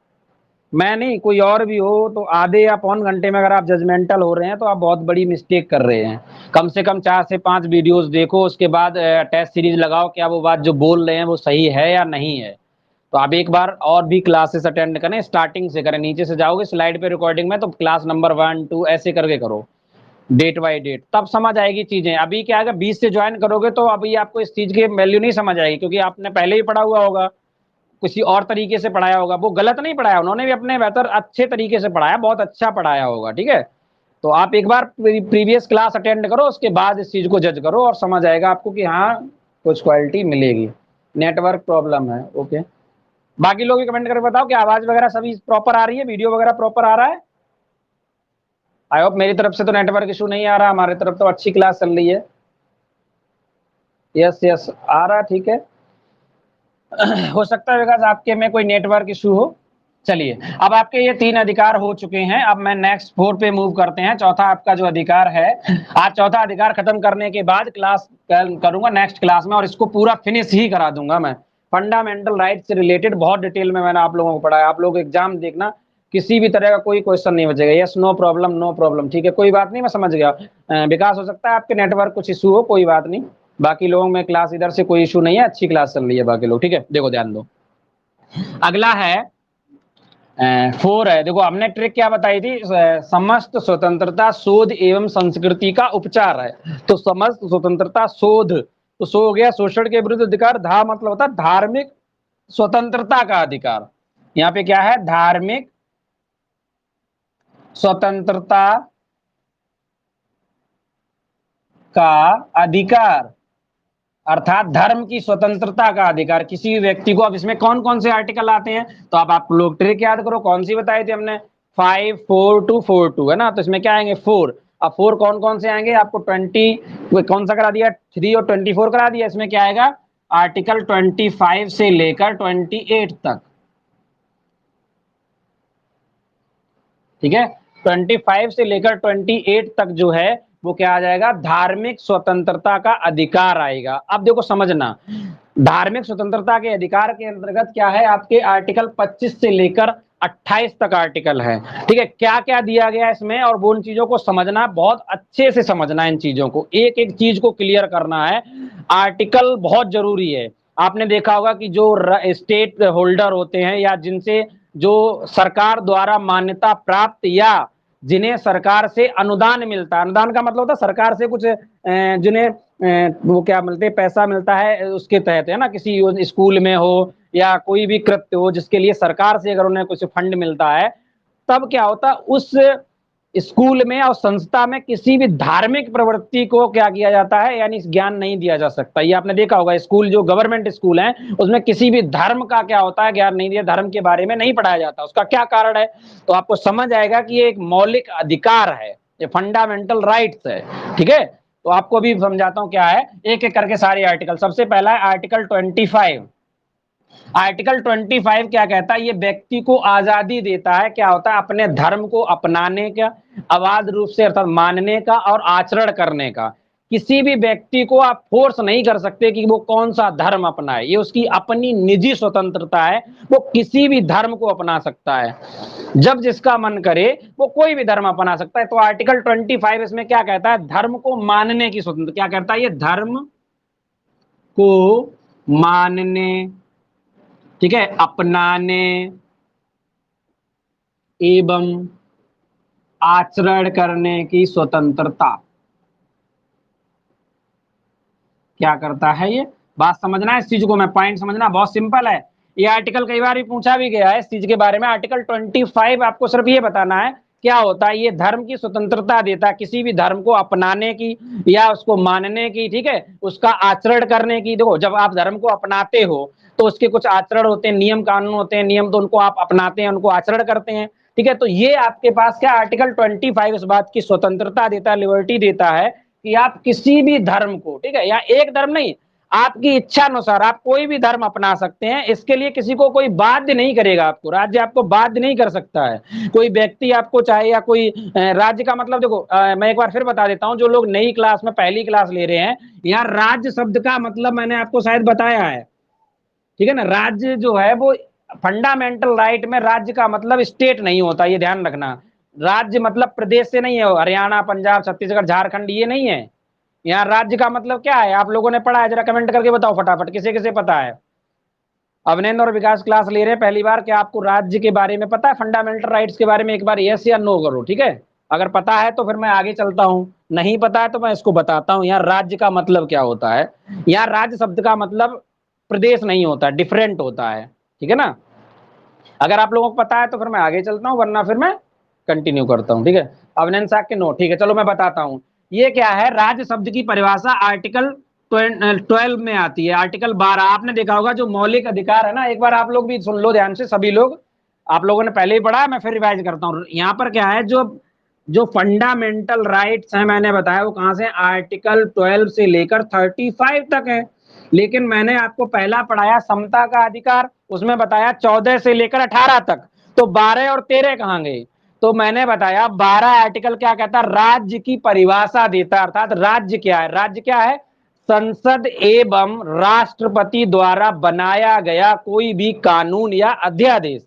मैं नहीं कोई और भी हो। तो आधे या पौन घंटे में अगर आप जजमेंटल हो रहे हैं तो आप बहुत बड़ी मिस्टेक कर रहे हैं। कम से कम 4 से 5 वीडियोस देखो, उसके बाद टेस्ट सीरीज लगाओ, क्या वो बात जो बोल रहे हैं वो सही है या नहीं है। तो आप एक बार और भी क्लासेस अटेंड करें, स्टार्टिंग से करें, नीचे से जाओगे स्लाइड पे रिकॉर्डिंग में तो क्लास नंबर 1 2 ऐसे करके करो, डेट बाय डेट, तब समझ आएगी चीजें। अभी क्या है, 20 से ज्वाइन करोगे तो अभी आपको इस चीज की वैल्यू नहीं समझ आएगी, क्योंकि आपने पहले ही पढ़ा हुआ होगा, किसी और तरीके से पढ़ाया होगा। वो गलत नहीं पढ़ाया, उन्होंने भी अपने बेहतर अच्छे तरीके से पढ़ाया, बहुत अच्छा पढ़ाया होगा, ठीक है। तो आप एक बार प्रीवियस क्लास अटेंड करो, उसके बाद इस चीज को जज करो और समझ आएगा आपको कि हाँ कुछ क्वालिटी मिलेगी। नेटवर्क प्रॉब्लम है, ओके। बाकी लोग भी कमेंट करके बताओ कि आवाज वगैरह सभी प्रॉपर आ रही है, वीडियो वगैरह प्रॉपर आ रहा है। आई होप, मेरी तरफ से तो नेटवर्क इशू नहीं आ रहा, हमारी तरफ तो अच्छी क्लास चल रही है। यस यस आ रहा, ठीक है। हो सकता है बिकॉज आपके में कोई नेटवर्क इशू हो। चलिए, अब आपके ये 3 अधिकार हो चुके हैं। अब मैं नेक्स्ट 4 पे मूव करते हैं। चौथा आपका जो अधिकार है, आज चौथा अधिकार खत्म करने के बाद क्लास करूंगा नेक्स्ट क्लास में, और इसको पूरा फिनिश ही करा दूंगा मैं। फंडामेंटल राइट से रिलेटेड बहुत डिटेल में मैंने आप लोगों को पढ़ाया। आप लोग एग्जाम देखना, किसी भी तरह का कोई क्वेश्चन नहीं बचेगा। Yes no problem, no problem, ठीक है, कोई बात नहीं, मैं समझ गया। विकास हो सकता है आपके नेटवर्क कुछ इशू हो, कोई बात नहीं। बाकी लोगों में क्लास इधर से कोई इशू नहीं है, अच्छी क्लास चल रही है बाकी लोग, ठीक है। देखो ध्यान दो, अगला है 4 है। देखो हमने ट्रिक क्या बताई थी, समस्त स्वतंत्रता शोध एवं संस्कृति का उपचार है। तो समस्त स्वतंत्रता शोध, तो सो हो गया शोषण के विरुद्ध अधिकार, धा मतलब होता है धार्मिक स्वतंत्रता का अधिकार। यहाँ पे क्या है, धार्मिक स्वतंत्रता का अधिकार, अर्थात धर्म की स्वतंत्रता का अधिकार किसी भी व्यक्ति को। अब इसमें कौन कौन से आर्टिकल आते हैं, तो अब आप लोग ट्रिक याद करो, कौन सी बताई थी हमने, 5 4 2 4 2 है ना। तो इसमें क्या आएंगे 4। अब 4 कौन कौन से आएंगे, आपको 20 कौन सा करा दिया, 3 और 24 करा दिया। इसमें क्या आएगा, आर्टिकल 25 से लेकर 28 तक, ठीक है। 25 से लेकर 28 तक जो है वो क्या आ जाएगा, धार्मिक स्वतंत्रता का अधिकार आएगा। अब देखो समझना, धार्मिक स्वतंत्रता के अधिकार के अंतर्गत क्या है, आपके आर्टिकल 25 से लेकर 28 तक आर्टिकल है, ठीक है। क्या क्या दिया गया इसमें, और वो उन चीजों को समझना, बहुत अच्छे से समझना, इन चीजों को एक एक चीज को क्लियर करना है। आर्टिकल बहुत जरूरी है। आपने देखा होगा कि जो स्टेट होल्डर होते हैं, या जिनसे जो सरकार द्वारा मान्यता प्राप्त, या जिन्हें सरकार से अनुदान मिलता है, अनुदान का मतलब होता है सरकार से कुछ जिन्हें वो क्या मिलते हैं, पैसा मिलता है, उसके तहत है ना, किसी स्कूल में हो या कोई भी कृत्य हो जिसके लिए सरकार से अगर उन्हें कुछ फंड मिलता है, तब क्या होता है, उस स्कूल में और संस्था में किसी भी धार्मिक प्रवृत्ति को क्या किया जाता है, यानी ज्ञान नहीं दिया जा सकता। ये आपने देखा होगा, स्कूल जो गवर्नमेंट स्कूल हैं उसमें किसी भी धर्म का क्या होता है, ज्ञान नहीं दिया, धर्म के बारे में नहीं पढ़ाया जाता। उसका क्या कारण है, तो आपको समझ आएगा कि ये एक मौलिक अधिकार है, ये फंडामेंटल राइट्स है। ठीक है, तो आपको अभी समझाता हूं क्या है, एक एक करके सारे आर्टिकल। सबसे पहला है आर्टिकल 25। आर्टिकल 25 क्या कहता है, ये व्यक्ति को आजादी देता है, क्या होता है, अपने धर्म को अपनाने का, अबाध रूप से अर्थात मानने का और आचरण करने का। किसी भी व्यक्ति को आप फोर्स नहीं कर सकते कि वो कौन सा धर्म अपनाए, ये उसकी अपनी निजी स्वतंत्रता है। वो किसी भी धर्म को अपना सकता है, जब जिसका मन करे वो कोई भी धर्म अपना सकता है। तो आर्टिकल 25 इसमें क्या कहता है, धर्म को मानने की स्वतंत्रता। क्या कहता है, ये धर्म को मानने, ठीक है, अपनाने एवं आचरण करने की स्वतंत्रता। क्या करता है, ये बात समझना है, इस चीज को मैं पॉइंट समझना, बहुत सिंपल है। ये आर्टिकल कई बार भी पूछा भी गया है इस चीज के बारे में। आर्टिकल 25 आपको सिर्फ ये बताना है क्या होता है, ये धर्म की स्वतंत्रता देता है, किसी भी धर्म को अपनाने की या उसको मानने की, ठीक है, उसका आचरण करने की। देखो, जब आप धर्म को अपनाते हो तो उसके कुछ आचरण होते हैं, नियम कानून होते हैं, नियम तो उनको आप अपनाते हैं, उनको आचरण करते हैं। ठीक है, तो ये आपके पास क्या आर्टिकल 25 इस बात की स्वतंत्रता देता है, लिबर्टी देता है कि आप किसी भी धर्म को, ठीक है, या एक धर्म नहीं, आपकी इच्छा अनुसार आप कोई भी धर्म अपना सकते हैं। इसके लिए किसी को कोई बाध्य नहीं करेगा, आपको राज्य आपको बाध्य नहीं कर सकता है। कोई व्यक्ति आपको चाहे, या कोई राज्य का मतलब देखो, मैं एक बार फिर बता देता हूं, जो लोग नई क्लास में पहली क्लास ले रहे हैं, यहाँ राज्य शब्द का मतलब मैंने आपको शायद बताया है। ठीक है ना, राज्य जो है वो फंडामेंटल राइट में राज्य का मतलब स्टेट नहीं होता, ये ध्यान रखना। राज्य मतलब प्रदेश से नहीं है, हरियाणा, पंजाब, छत्तीसगढ़, झारखंड, ये नहीं है। यहाँ राज्य का मतलब क्या है, आप लोगों ने पढ़ा है, जरा कमेंट करके बताओ फटाफट, किसे किसे पता है। अवनेंद्र और विकास क्लास ले रहे हैं पहली बार, क्या आपको राज्य के बारे में पता है, फंडामेंटल राइट्स के बारे में? एक बार यस या नो करो, ठीक है। अगर पता है तो फिर मैं आगे चलता हूं, नहीं पता है तो मैं इसको बताता हूं। यहाँ राज्य का मतलब क्या होता है, यहाँ राज्य शब्द का मतलब प्रदेश नहीं होता, डिफरेंट होता है। ठीक है ना, अगर आप लोगों को पता है तो फिर मैं आगे चलता हूं, वरना फिर मैं कंटिन्यू करता हूं। ठीक है, अवनंद साहब के नो, ठीक है, चलो मैं बताता हूं। ये क्या है, राज्य शब्द की परिभाषा आर्टिकल 12 में आती है। आर्टिकल 12 आपने देखा होगा, जो मौलिक अधिकार है ना, एक बार आप लोग भी सुन लो ध्यान से, सभी लोग, आप लोगों ने पहले ही पढ़ा है, मैं फिर रिवाइज करता हूँ। यहाँ पर क्या है, जो जो फंडामेंटल राइट्स हैं मैंने बताया, वो कहां से, आर्टिकल 12 से लेकर 35 तक है। लेकिन मैंने आपको पहला पढ़ाया समता का अधिकार, उसमें बताया 14 से लेकर 18 तक, तो 12 और 13 कहां गए? तो मैंने बताया 12 आर्टिकल क्या कहता है, राज्य की परिभाषा देता है। अर्थात राज्य क्या है, राज्य क्या है, संसद एवं राष्ट्रपति द्वारा बनाया गया कोई भी कानून या अध्यादेश।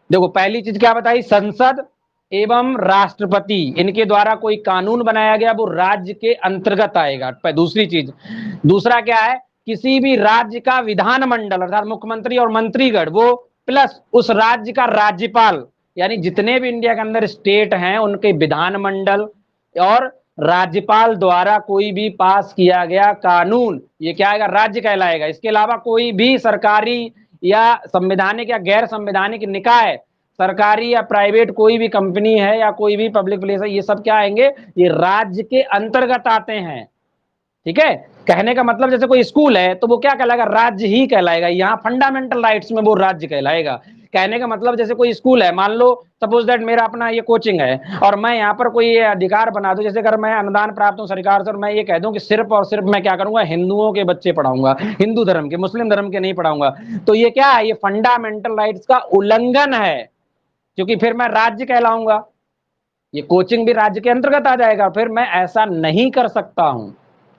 देखो, पहली चीज क्या बताई, संसद एवं राष्ट्रपति, इनके द्वारा कोई कानून बनाया गया, वो राज्य के अंतर्गत आएगा। दूसरी चीज, दूसरा क्या है, किसी भी राज्य का विधानमंडल अर्थात मुख्यमंत्री और मंत्रीगण, वो प्लस उस राज्य का राज्यपाल, यानी जितने भी इंडिया के अंदर स्टेट हैं उनके विधानमंडल और राज्यपाल द्वारा कोई भी पास किया गया कानून, ये क्या आएगा, राज्य कहलाएगा। इसके अलावा कोई भी सरकारी या संवैधानिक या गैर संवैधानिक निकाय, सरकारी या प्राइवेट कोई भी कंपनी है या कोई भी पब्लिक प्लेस है, ये सब क्या आएंगे, ये राज्य के अंतर्गत आते हैं। ठीक है, कहने का मतलब जैसे कोई स्कूल है तो वो क्या कहलाएगा, राज्य ही कहलाएगा, यहाँ फंडामेंटल राइट्स में वो राज्य कहलाएगा। कहने का मतलब जैसे कोई स्कूल है, मान लो सपोज दैट मेरा अपना ये कोचिंग है, और मैं यहाँ पर कोई ये अधिकार बना दूं, जैसे अगर मैं अनुदान प्राप्त हूँ सरकार से, और मैं ये कह दूं कि सिर्फ और सिर्फ मैं क्या करूंगा, हिंदुओं के बच्चे पढ़ाऊंगा, हिंदू धर्म के, मुस्लिम धर्म के नहीं पढ़ाऊंगा, तो ये क्या है, ये फंडामेंटल राइट्स का उल्लंघन है, क्योंकि फिर मैं राज्य कहलाऊंगा, ये कोचिंग भी राज्य के अंतर्गत आ जाएगा, फिर मैं ऐसा नहीं कर सकता हूं।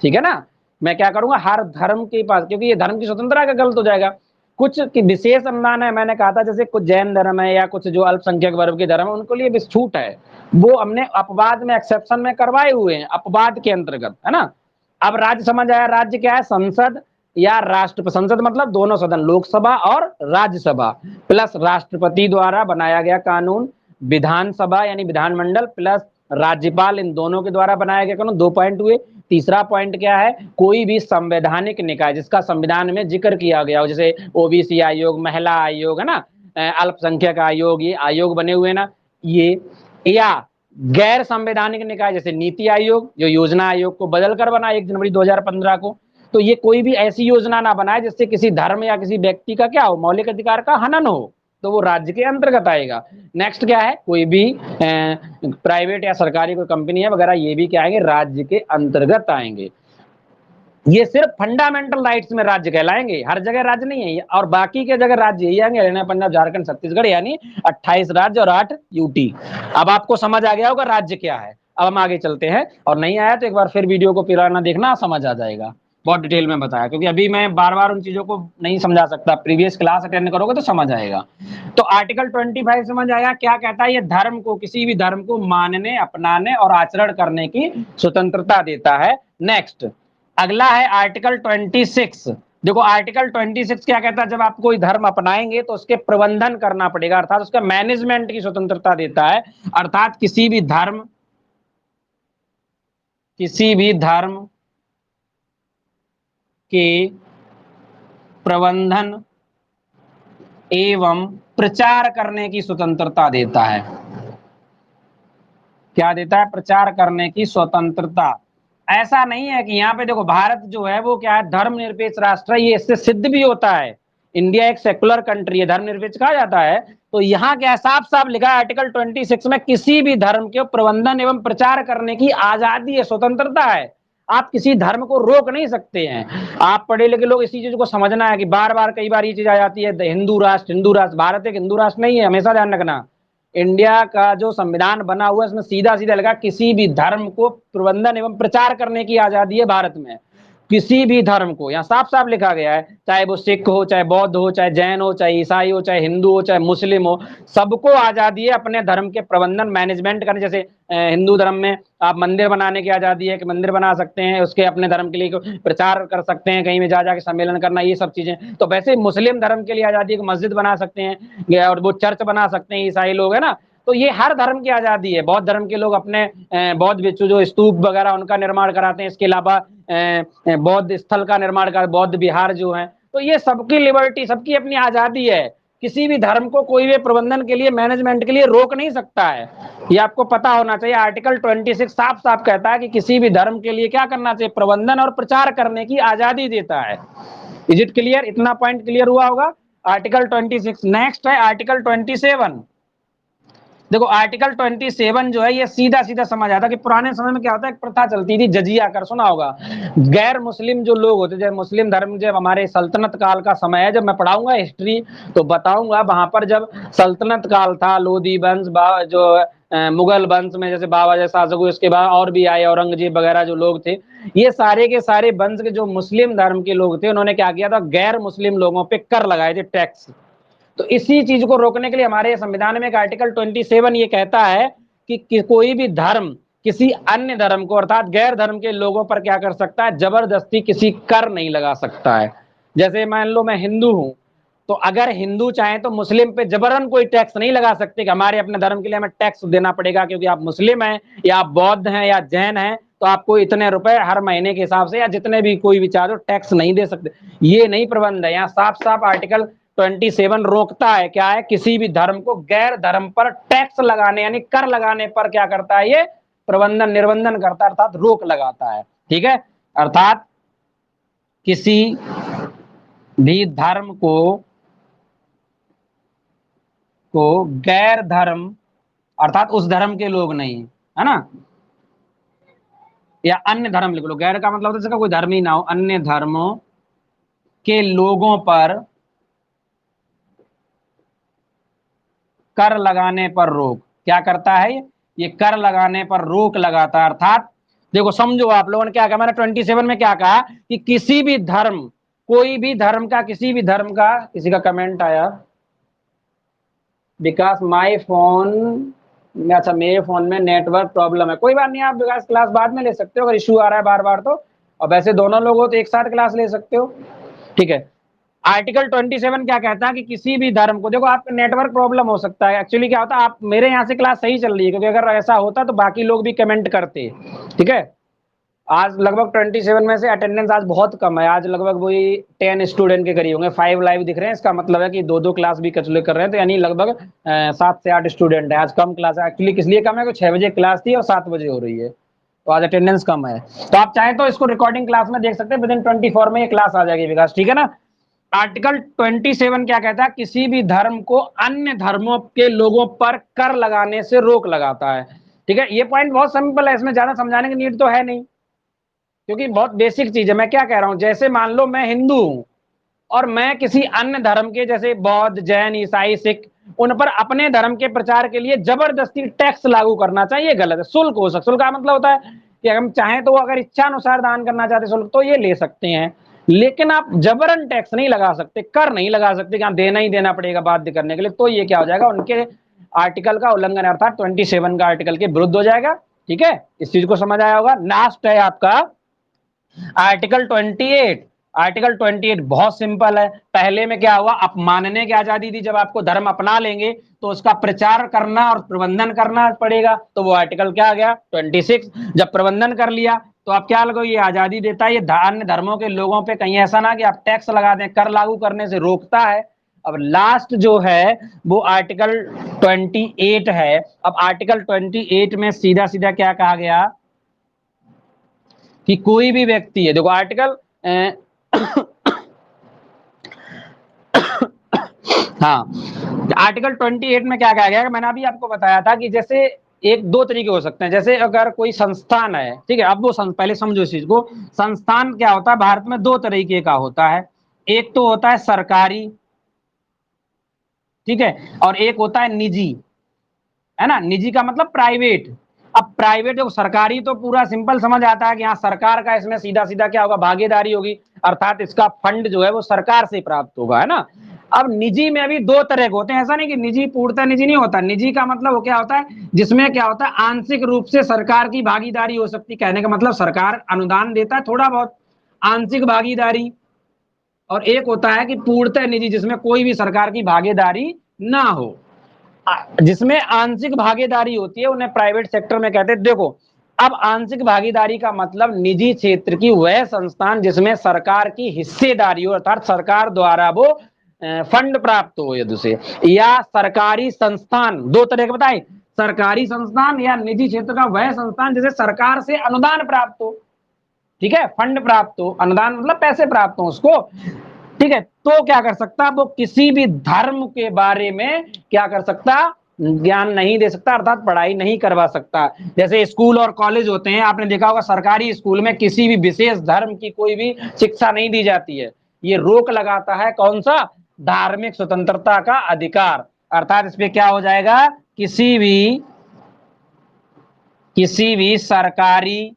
ठीक है ना, मैं क्या करूंगा, हर धर्म के पास, क्योंकि ये धर्म की स्वतंत्रता का गलत हो जाएगा। कुछ की विशेष अनुदान है, मैंने कहा था, जैसे कुछ जैन धर्म है या कुछ जो अल्पसंख्यक वर्ग के धर्म है, उनके लिए भी छूट है, वो हमने अपवाद में, एक्सेप्शन में करवाए हुए हैं, अपवाद के अंतर्गत, है ना। अब राज्य समझ आया, राज्य क्या है, संसद या राष्ट्रपति, संसद मतलब दोनों सदन, लोकसभा और राज्यसभा, प्लस राष्ट्रपति द्वारा बनाया गया कानून, विधानसभा यानी विधानमंडल प्लस राज्यपाल, इन दोनों के द्वारा बनाया गया कानून। 2 पॉइंट हुए। तीसरा पॉइंट क्या है, कोई भी संवैधानिक निकाय जिसका संविधान में जिक्र किया गया हो, जैसे ओबीसी आयोग, महिला आयोग, है ना, अल्पसंख्यक आयोग, ये आयोग बने हुए ना, ये, या गैर संवैधानिक निकाय जैसे नीति आयोग, जो योजना आयोग को बदल कर बना 1 जनवरी 2015 को, तो ये कोई भी ऐसी योजना ना बनाए जिससे किसी धर्म या किसी व्यक्ति का क्या हो, मौलिक अधिकार का हनन हो, तो वो राज्य के अंतर्गत आएगा। नेक्स्ट क्या है, कोई भी प्राइवेट या सरकारी कोई कंपनी है वगैरह, ये भी क्या आएंगे, राज्य के अंतर्गत आएंगे। ये सिर्फ फंडामेंटल राइट्स में राज्य कहलाएंगे, हर जगह राज्य नहीं है, और बाकी के जगह राज्य यही आएंगे, हरियाणा, पंजाब, झारखंड, छत्तीसगढ़, यानी 28 राज्य और 8 यूटी। अब आपको समझ आ गया होगा राज्य क्या है। अब हम आगे चलते हैं, और नहीं आया तो एक बार फिर वीडियो को पुराना देखना, समझ आ जाएगा। बहुत डिटेल में बताया, क्योंकि अभी मैं बार बार उन चीजों को नहीं समझा सकता, प्रीवियस क्लास अटेंड करोगे तो समझ आएगा। तो आर्टिकल 25 समझ आया, क्या कहता है, ये धर्म को, किसी भी धर्म को मानने, अपनाने और आचरण करने की स्वतंत्रता देता है। नेक्स्ट अगला है आर्टिकल 26। देखो आर्टिकल 26 क्या कहता है, जब आप कोई धर्म अपनाएंगे तो उसके प्रबंधन करना पड़ेगा, अर्थात उसका मैनेजमेंट की स्वतंत्रता देता है। अर्थात किसी भी धर्म के प्रबंधन एवं प्रचार करने की स्वतंत्रता देता है। क्या देता है, प्रचार करने की स्वतंत्रता। ऐसा नहीं है कि यहाँ पे देखो, भारत जो है वो क्या है, धर्मनिरपेक्ष राष्ट्र है, ये इससे सिद्ध भी होता है। इंडिया एक सेकुलर कंट्री है, धर्मनिरपेक्ष कहा जाता है। तो यहाँ क्या है, साफ साफ लिखा है आर्टिकल 26 में, किसी भी धर्म के प्रबंधन एवं प्रचार करने की आजादी है, स्वतंत्रता है। आप किसी धर्म को रोक नहीं सकते हैं। आप पढ़े लिखे लोग इसी चीज को समझना है कि बार बार कई बार ये चीज आ जाती है, हिंदू राष्ट्र, हिंदू राष्ट्र। भारत एक हिंदू राष्ट्र नहीं है, हमेशा ध्यान रखना। इंडिया का जो संविधान बना हुआ है उसमें सीधा सीधा लगा, किसी भी धर्म को प्रबंधन एवं प्रचार करने की आजादी है भारत में। किसी भी धर्म को, यहाँ साफ साफ लिखा गया है, चाहे वो सिख हो, चाहे बौद्ध हो, चाहे जैन हो, चाहे ईसाई हो, चाहे हिंदू हो, चाहे मुस्लिम हो, सबको आजादी है अपने धर्म के प्रबंधन, मैनेजमेंट करने। जैसे हिंदू धर्म में आप मंदिर बनाने की आजादी है कि मंदिर बना सकते हैं, उसके अपने धर्म के लिए प्रचार कर सकते हैं, कहीं में जा जाके सम्मेलन करना, ये सब चीजें। तो वैसे मुस्लिम धर्म के लिए आजादी है कि मस्जिद बना सकते हैं और वो चर्च बना सकते हैं, ईसाई लोग है ना। तो ये हर धर्म की आजादी है। बौद्ध धर्म के लोग अपने बौद्ध भिक्षु जो स्तूप वगैरह उनका निर्माण कराते हैं, इसके अलावा बौद्ध स्थल का निर्माण कर, बौद्ध विहार जो है। तो ये सबकी लिबर्टी, सबकी अपनी आजादी है। किसी भी धर्म को कोई भी प्रबंधन के लिए, मैनेजमेंट के लिए रोक नहीं सकता है। ये आपको पता होना चाहिए। आर्टिकल 26 साफ साफ कहता है कि किसी भी धर्म के लिए क्या करना चाहिए, प्रबंधन और प्रचार करने की आजादी देता है। Is it clear? इतना पॉइंट क्लियर हुआ होगा आर्टिकल 26। नेक्स्ट है आर्टिकल 27। देखो आर्टिकल 27 जो है ये सीधा सीधा समझ आता कि पुराने समय में क्या होता है, एक प्रथा चलती थी, जजिया कर, सुना होगा। गैर मुस्लिम जो लोग होते, जब मुस्लिम धर्म, जब हमारे सल्तनत काल का समय है, जब मैं पढ़ाऊंगा हिस्ट्री तो बताऊंगा, वहां पर जब सल्तनत काल था, लोधी वंश, जो मुगल वंश में जैसे बाबा जैसा शासक, इसके बाद और भी आए, औरंगजेब वगैरह जो लोग थे, ये सारे के सारे वंश के जो मुस्लिम धर्म के लोग थे, उन्होंने क्या किया था, गैर मुस्लिम लोगों पे कर लगाए थे, टैक्स। तो इसी चीज को रोकने के लिए हमारे संविधान में एक आर्टिकल 27 ये कहता है कि कोई भी धर्म किसी अन्य धर्म को, अर्थात गैर धर्म के लोगों पर क्या कर सकता है, जबरदस्ती किसी कर नहीं लगा सकता है। जैसे मान लो मैं हिंदू हूं, तो अगर हिंदू चाहे तो मुस्लिम पे जबरन कोई टैक्स नहीं लगा सकते कि हमारे अपने धर्म के लिए हमें टैक्स देना पड़ेगा, क्योंकि आप मुस्लिम हैं या आप बौद्ध हैं या जैन हैं, तो आपको इतने रुपए हर महीने के हिसाब से या जितने भी कोई भी चार्ज हो, टैक्स नहीं दे सकते। ये नहीं प्रबंध है। यहाँ साफ साफ आर्टिकल 27 रोकता है, क्या है, किसी भी धर्म को गैर धर्म पर टैक्स लगाने यानी कर लगाने पर क्या करता है, ये प्रबंधन निर्बंधन करता है, अर्थात रोक लगाता है। ठीक है, अर्थात किसी भी धर्म को गैर धर्म, अर्थात उस धर्म के लोग नहीं, है ना, या अन्य धर्म लिख लो, गैर का मतलब होता है कोई धर्म ही ना हो, अन्य धर्मों के लोगों पर कर लगाने पर रोक। क्या करता है ये कर लगाने पर रोक लगाता है। अर्थात देखो समझो, आप लोगों ने क्या कहा, मैंने 27 में क्या कहा कि किसी भी धर्म, कोई भी धर्म का, किसी भी धर्म का, किसी का कमेंट आया, विकास माय फोन, अच्छा मेरे फोन में नेटवर्क प्रॉब्लम है, कोई बात नहीं, आप विकास क्लास बाद में ले सकते हो अगर इशू आ रहा है बार बार तो, और वैसे दोनों लोग हो तो एक साथ क्लास ले सकते हो। ठीक है, आर्टिकल 27 क्या कहता है कि किसी भी धर्म को, देखो आपका नेटवर्क प्रॉब्लम हो सकता है, एक्चुअली क्या होता है, आप मेरे यहाँ से क्लास सही चल रही है, क्योंकि अगर ऐसा होता तो बाकी लोग भी कमेंट करते। ठीक है, आज लगभग 27 में से अटेंडेंस आज बहुत कम है, आज लगभग वही 10 स्टूडेंट के करीब होंगे, 5 लाइव दिख रहे हैं, इसका मतलब है कि दो दो क्लास भी कचले कर रहे हैं, तो यानी लगभग 7 से 8 स्टूडेंट है। आज कम क्लास है, एक्चुअली किस लिए कम है, 6 बजे क्लास थी और 7 बजे हो रही है, तो आज अटेंडेंस कम है। तो आप चाहें तो इसको रिकॉर्डिंग क्लास में देख सकते हैं, विदिन 24 में ये क्लास आ जाएगी विकास, ठीक है ना। आर्टिकल 27 क्या कहता है, किसी भी धर्म को अन्य धर्मों के लोगों पर कर लगाने से रोक लगाता है, ठीक है। ये पॉइंट बहुत सिंपल है, इसमें ज्यादा समझाने की नीड तो है नहीं, क्योंकि बहुत बेसिक चीज है। मैं क्या कह रहा हूं, जैसे मान लो मैं हिंदू हूं और मैं किसी अन्य धर्म के जैसे बौद्ध, जैन, ईसाई, सिख, उन पर अपने धर्म के प्रचार के लिए जबरदस्ती टैक्स लागू करना चाहिए, गलत है। शुल्क हो सकता, शुल्क का मतलब होता है कि हम चाहें तो अगर इच्छा अनुसार दान करना चाहते शुल्क तो ये ले सकते हैं, लेकिन आप जबरन टैक्स नहीं लगा सकते, कर नहीं लगा सकते कि हाँ देना ही देना पड़ेगा बाध्य करने के लिए, तो ये क्या हो जाएगा, उनके आर्टिकल का उल्लंघन, अर्थात 27 का आर्टिकल के विरुद्ध हो जाएगा, ठीक है। इस चीज को समझ आया होगा। लास्ट है आपका आर्टिकल 28। आर्टिकल 28 बहुत सिंपल है। पहले में क्या हुआ, आप मानने की आजादी थी, जब आपको धर्म अपना लेंगे तो उसका प्रचार करना और प्रबंधन करना पड़ेगा, तो वो आर्टिकल क्या आ गया 26। जब प्रबंधन कर लिया तो आप क्या लगो, ये आजादी देता है, ये अन्य धर्मों के लोगों पे कहीं ऐसा ना कि आप टैक्स लगा दें, कर लागू करने से रोकता है। अब लास्ट जो है वो आर्टिकल 28 है। अब आर्टिकल 28 में सीधा सीधा क्या कहा गया कि कोई भी व्यक्ति है, देखो आर्टिकल हाँ, आर्टिकल 28 में क्या कहा गया, मैंने अभी आपको बताया था कि जैसे एक दो तरीके हो सकते हैं, जैसे अगर कोई संस्थान है, ठीक है, अब वो पहले समझो इस चीज को। संस्थान क्या होता है, भारत में दो तरीके का होता है, एक तो होता है सरकारी, ठीक है, और एक होता है निजी, है ना। निजी का मतलब प्राइवेट। अब प्राइवेट जो, सरकारी तो पूरा सिंपल समझ आता है कि हाँ सरकार का इसमें सीधा सीधा क्या होगा, भागीदारी होगी, अर्थात इसका फंड जो है वो सरकार से प्राप्त होगा, है ना। अब निजी में भी दो तरह के होते हैं, ऐसा नहीं कि निजी पूर्णतः निजी नहीं होता। निजी का मतलब वो क्या होता है, जिसमें क्या होता है आंशिक रूप से सरकार की भागीदारी हो सकती है, कहने का मतलब सरकार अनुदान देता है थोड़ा बहुत, आंशिक भागीदारी। और एक होता है कि पूर्णतः निजी, जिसमें कोई भी सरकार की भागीदारी ना हो। जिसमें आंशिक भागीदारी होती है उन्हें प्राइवेट सेक्टर में कहते हैं। देखो, अब आंशिक भागीदारी का मतलब निजी क्षेत्र की वह संस्थान जिसमें सरकार की हिस्सेदारी हो, अर्थात सरकार द्वारा वो फंड प्राप्त हो यदि से, या सरकारी संस्थान, दो तरह के बताए, सरकारी संस्थान या निजी क्षेत्र का वह संस्थान जिसे सरकार से अनुदान प्राप्त हो, ठीक है, फंड प्राप्त हो, अनुदान मतलब पैसे प्राप्त हो उसको, ठीक है। तो क्या कर सकता, वो किसी भी धर्म के बारे में क्या कर सकता, ज्ञान नहीं दे सकता, अर्थात पढ़ाई नहीं करवा सकता। जैसे स्कूल और कॉलेज होते हैं, आपने देखा होगा सरकारी स्कूल में किसी भी विशेष धर्म की कोई भी शिक्षा नहीं दी जाती है, ये रोक लगाता है कौन सा, धार्मिक स्वतंत्रता का अधिकार। अर्थात इस पे क्या हो जाएगा, किसी भी सरकारी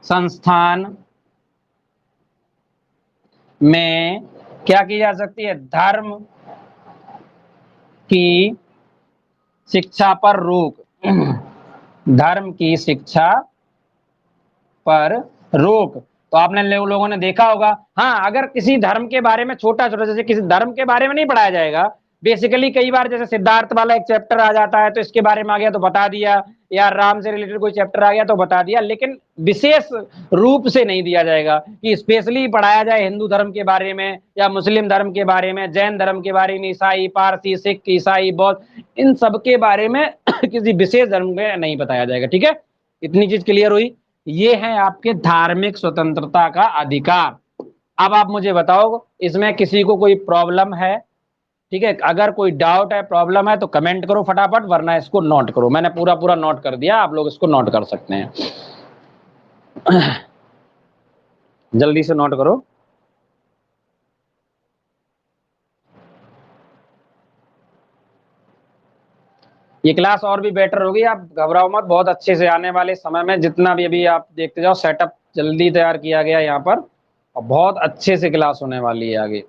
संस्थान में क्या की जा सकती है, धर्म की शिक्षा पर रोक, धर्म की शिक्षा पर रोक। तो आपने लोगों ने देखा होगा, हाँ अगर किसी धर्म के बारे में छोटा छोटा, जैसे किसी धर्म के बारे में नहीं पढ़ाया जाएगा बेसिकली, कई बार जैसे सिद्धार्थ वाला एक चैप्टर आ जाता है तो इसके बारे में आ गया तो बता दिया, या राम से रिलेटेड कोई चैप्टर आ गया तो बता दिया, लेकिन विशेष रूप से नहीं दिया जाएगा कि स्पेशली पढ़ाया जाए हिंदू धर्म के बारे में या मुस्लिम धर्म के बारे में, जैन धर्म के बारे में, ईसाई, पारसी, सिख, ईसाई, बौद्ध, इन सब के बारे में किसी विशेष धर्म में नहीं बताया जाएगा, ठीक है। इतनी चीज क्लियर हुई। ये है आपके धार्मिक स्वतंत्रता का अधिकार। अब आप मुझे बताओ इसमें किसी को कोई प्रॉब्लम है, ठीक है, अगर कोई डाउट है, प्रॉब्लम है तो कमेंट करो फटाफट, वरना इसको नोट करो, मैंने पूरा पूरा नोट कर दिया, आप लोग इसको नोट कर सकते हैं। जल्दी से नोट करो। ये क्लास और भी बेटर होगी, आप घबराओ मत, बहुत अच्छे से आने वाले समय में जितना भी अभी आप देखते जाओ, सेटअप जल्दी तैयार किया गया यहाँ पर, और बहुत अच्छे से क्लास होने वाली है आगे।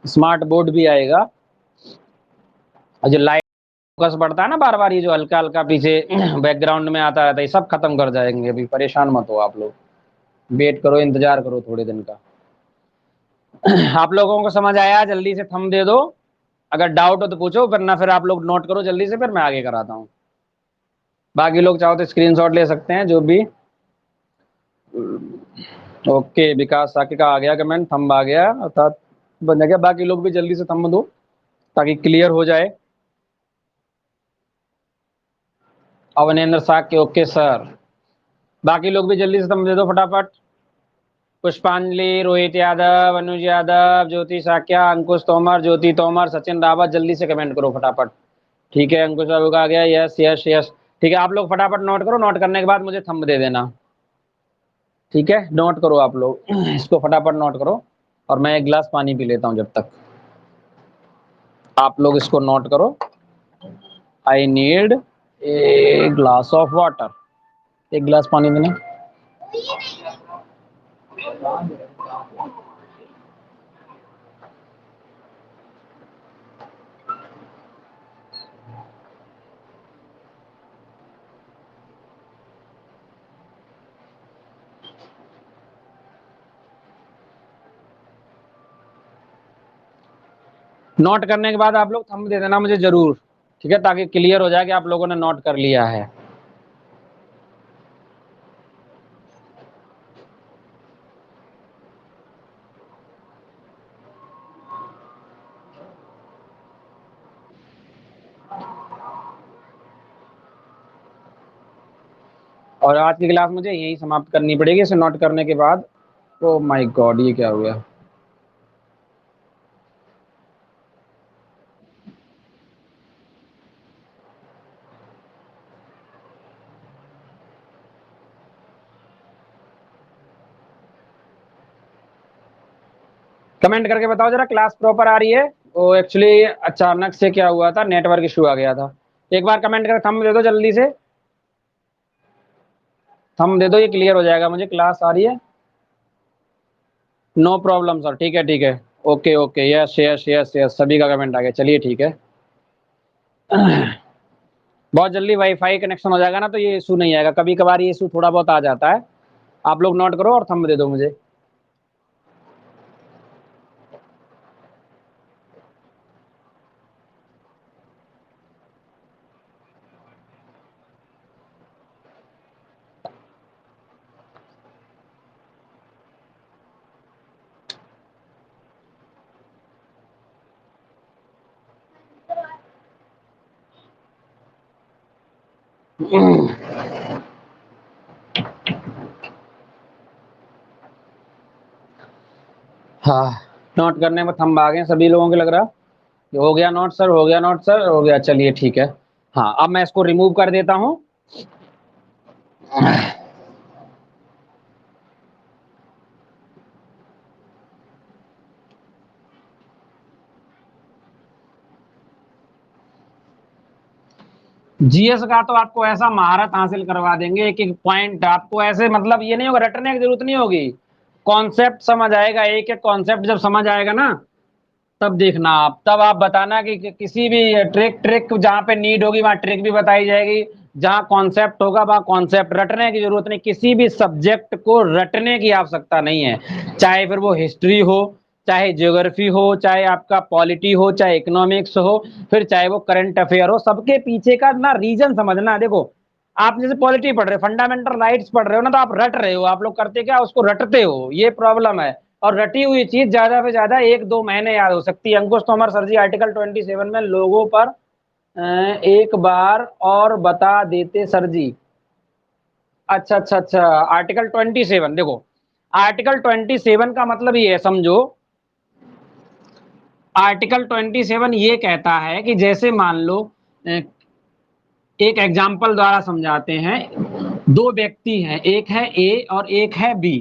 स्मार्ट बोर्ड भी आएगा, और जो लाइट फोकस बढ़ता है ना बार बार, ये जो हल्का हल्का पीछे बैकग्राउंड में आता है, ये सब खत्म कर जाएंगे, अभी परेशान मत हो आप लोग, वेट करो, इंतजार करो थोड़े दिन का। आप लोगों को समझ आया, जल्दी से थंब दे दो, अगर डाउट हो तो पूछो, वरना फिर आप लोग नोट करो जल्दी से, फिर मैं आगे कराता हूँ। बाकी लोग चाहो तो स्क्रीनशॉट ले सकते हैं जो भी। ओके, विकास साके का आ गया कमेंट, थंब आ गया अर्थात बन गया। बाकी लोग भी जल्दी से थंब दो ताकि क्लियर हो जाए। अवनेंद्र साके, ओके सर। बाकी लोग भी जल्दी से थंब दे दो फटाफट। पुष्पांजलि, रोहित यादव, अनुज यादव, ज्योति साक्या, अंकुश तोमर, ज्योति तोमर, सचिन रावत, जल्दी से कमेंट करो फटाफट। ठीक है, अंकुश बाबू का आ गया, यस यस यस। ठीक है, आप लोग फटाफट नोट करो, नोट करने के बाद मुझे थंब दे देना। ठीक है, नोट करो आप लोग इसको फटाफट नोट करो, और मैं एक गिलास पानी पी लेता हूं जब तक। आप लोग इसको नोट करो। I need a glass of water. एक गिलास पानी देना। नोट करने के बाद आप लोग थंब दे देना मुझे जरूर। ठीक है, ताकि क्लियर हो जाए कि आप लोगों ने नोट कर लिया है। और आज की क्लास मुझे यही समाप्त करनी पड़ेगी इसे नोट करने के बाद। ओ माय गॉड, ये क्या हो गया। कमेंट करके बताओ जरा, क्लास प्रॉपर आ रही है? वो एक्चुअली अचानक से क्या हुआ था, नेटवर्क इशू आ गया था। एक बार कमेंट करके थंब दे दो जल्दी से, थंब दे दो, ये क्लियर हो जाएगा मुझे क्लास आ रही है। नो प्रॉब्लम सर, ठीक है ठीक है। Okay okay, yes yes yes yes, सभी का कमेंट आ गया, चलिए ठीक है। बहुत जल्दी वाईफाई कनेक्शन हो जाएगा ना तो ये इशू नहीं आएगा, कभी कभार ये इशू थोड़ा बहुत आ जाता है। आप लोग नोट करो और थंब दे दो मुझे। हाँ, नोट करने में थंब आ गए सभी लोगों के लग रहा। हो गया नोट सर, हो गया नोट सर, हो गया, चलिए ठीक है। हाँ, अब मैं इसको रिमूव कर देता हूँ। जीएस का तो आपको ऐसा महारत हासिल करवा देंगे, एक एक पॉइंट आपको ऐसे, मतलब ये नहीं होगा, रटने की जरूरत नहीं होगी। कॉन्सेप्ट समझ आएगा, एक एक कॉन्सेप्ट जब समझ आएगा ना, तब देखना आप, तब आप बताना कि किसी भी ट्रिक ट्रिक जहां पे नीड होगी वहां ट्रिक भी बताई जाएगी। जहां कॉन्सेप्ट होगा वहां कॉन्सेप्ट, रटने की जरूरत नहीं, किसी भी सब्जेक्ट को रटने की आवश्यकता नहीं है। चाहे फिर वो हिस्ट्री हो, चाहे ज्योग्राफी हो, चाहे आपका पॉलिटी हो, चाहे इकोनॉमिक्स हो, फिर चाहे वो करंट अफेयर हो, सबके पीछे का ना रीजन समझना। देखो, आप जैसे पॉलिटी पढ़ रहे हो, फंडामेंटल राइट्स पढ़ रहे हो ना, तो आप रट रहे हो, आप लोग करते क्या, उसको रटते हो, ये प्रॉब्लम है। और रटी हुई चीज ज्यादा से ज्यादा 1-2 महीने याद हो सकती है। अंकुश तोमर सर जी आर्टिकल 27 में लोगों पर एक बार और बता देते सर जी। अच्छा अच्छा अच्छा, आर्टिकल 27 देखो, आर्टिकल 27 का मतलब ये है, समझो। आर्टिकल 27 ये कहता है कि जैसे मान लो, एक एग्जाम्पल द्वारा समझाते हैं। दो व्यक्ति हैं, एक है ए और एक है बी।